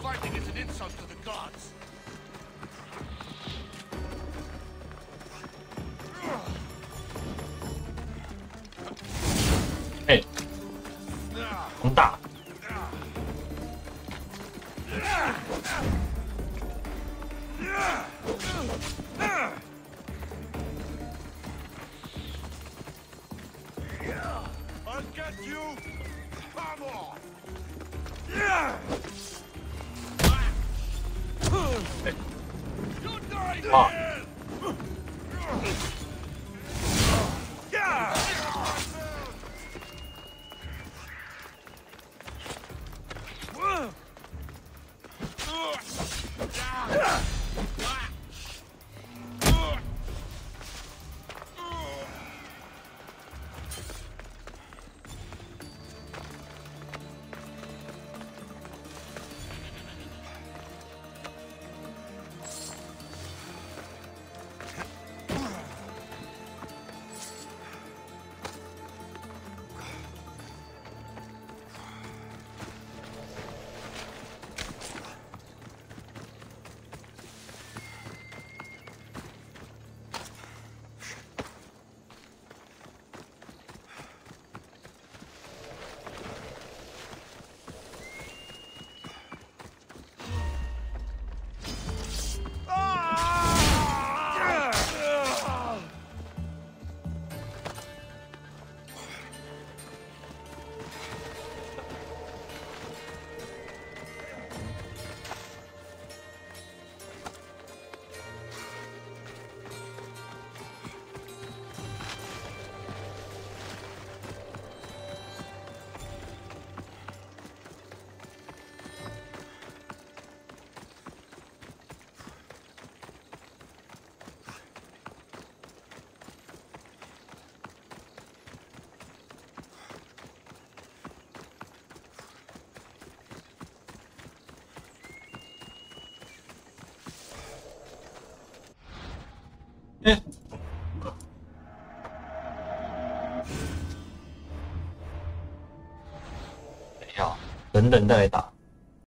[SPEAKER 13] Fighting is an insult to the gods.
[SPEAKER 1] Hey, 红大。
[SPEAKER 13] I'll get you. Come on. You die here.
[SPEAKER 1] 哎，等一下，等等再来打。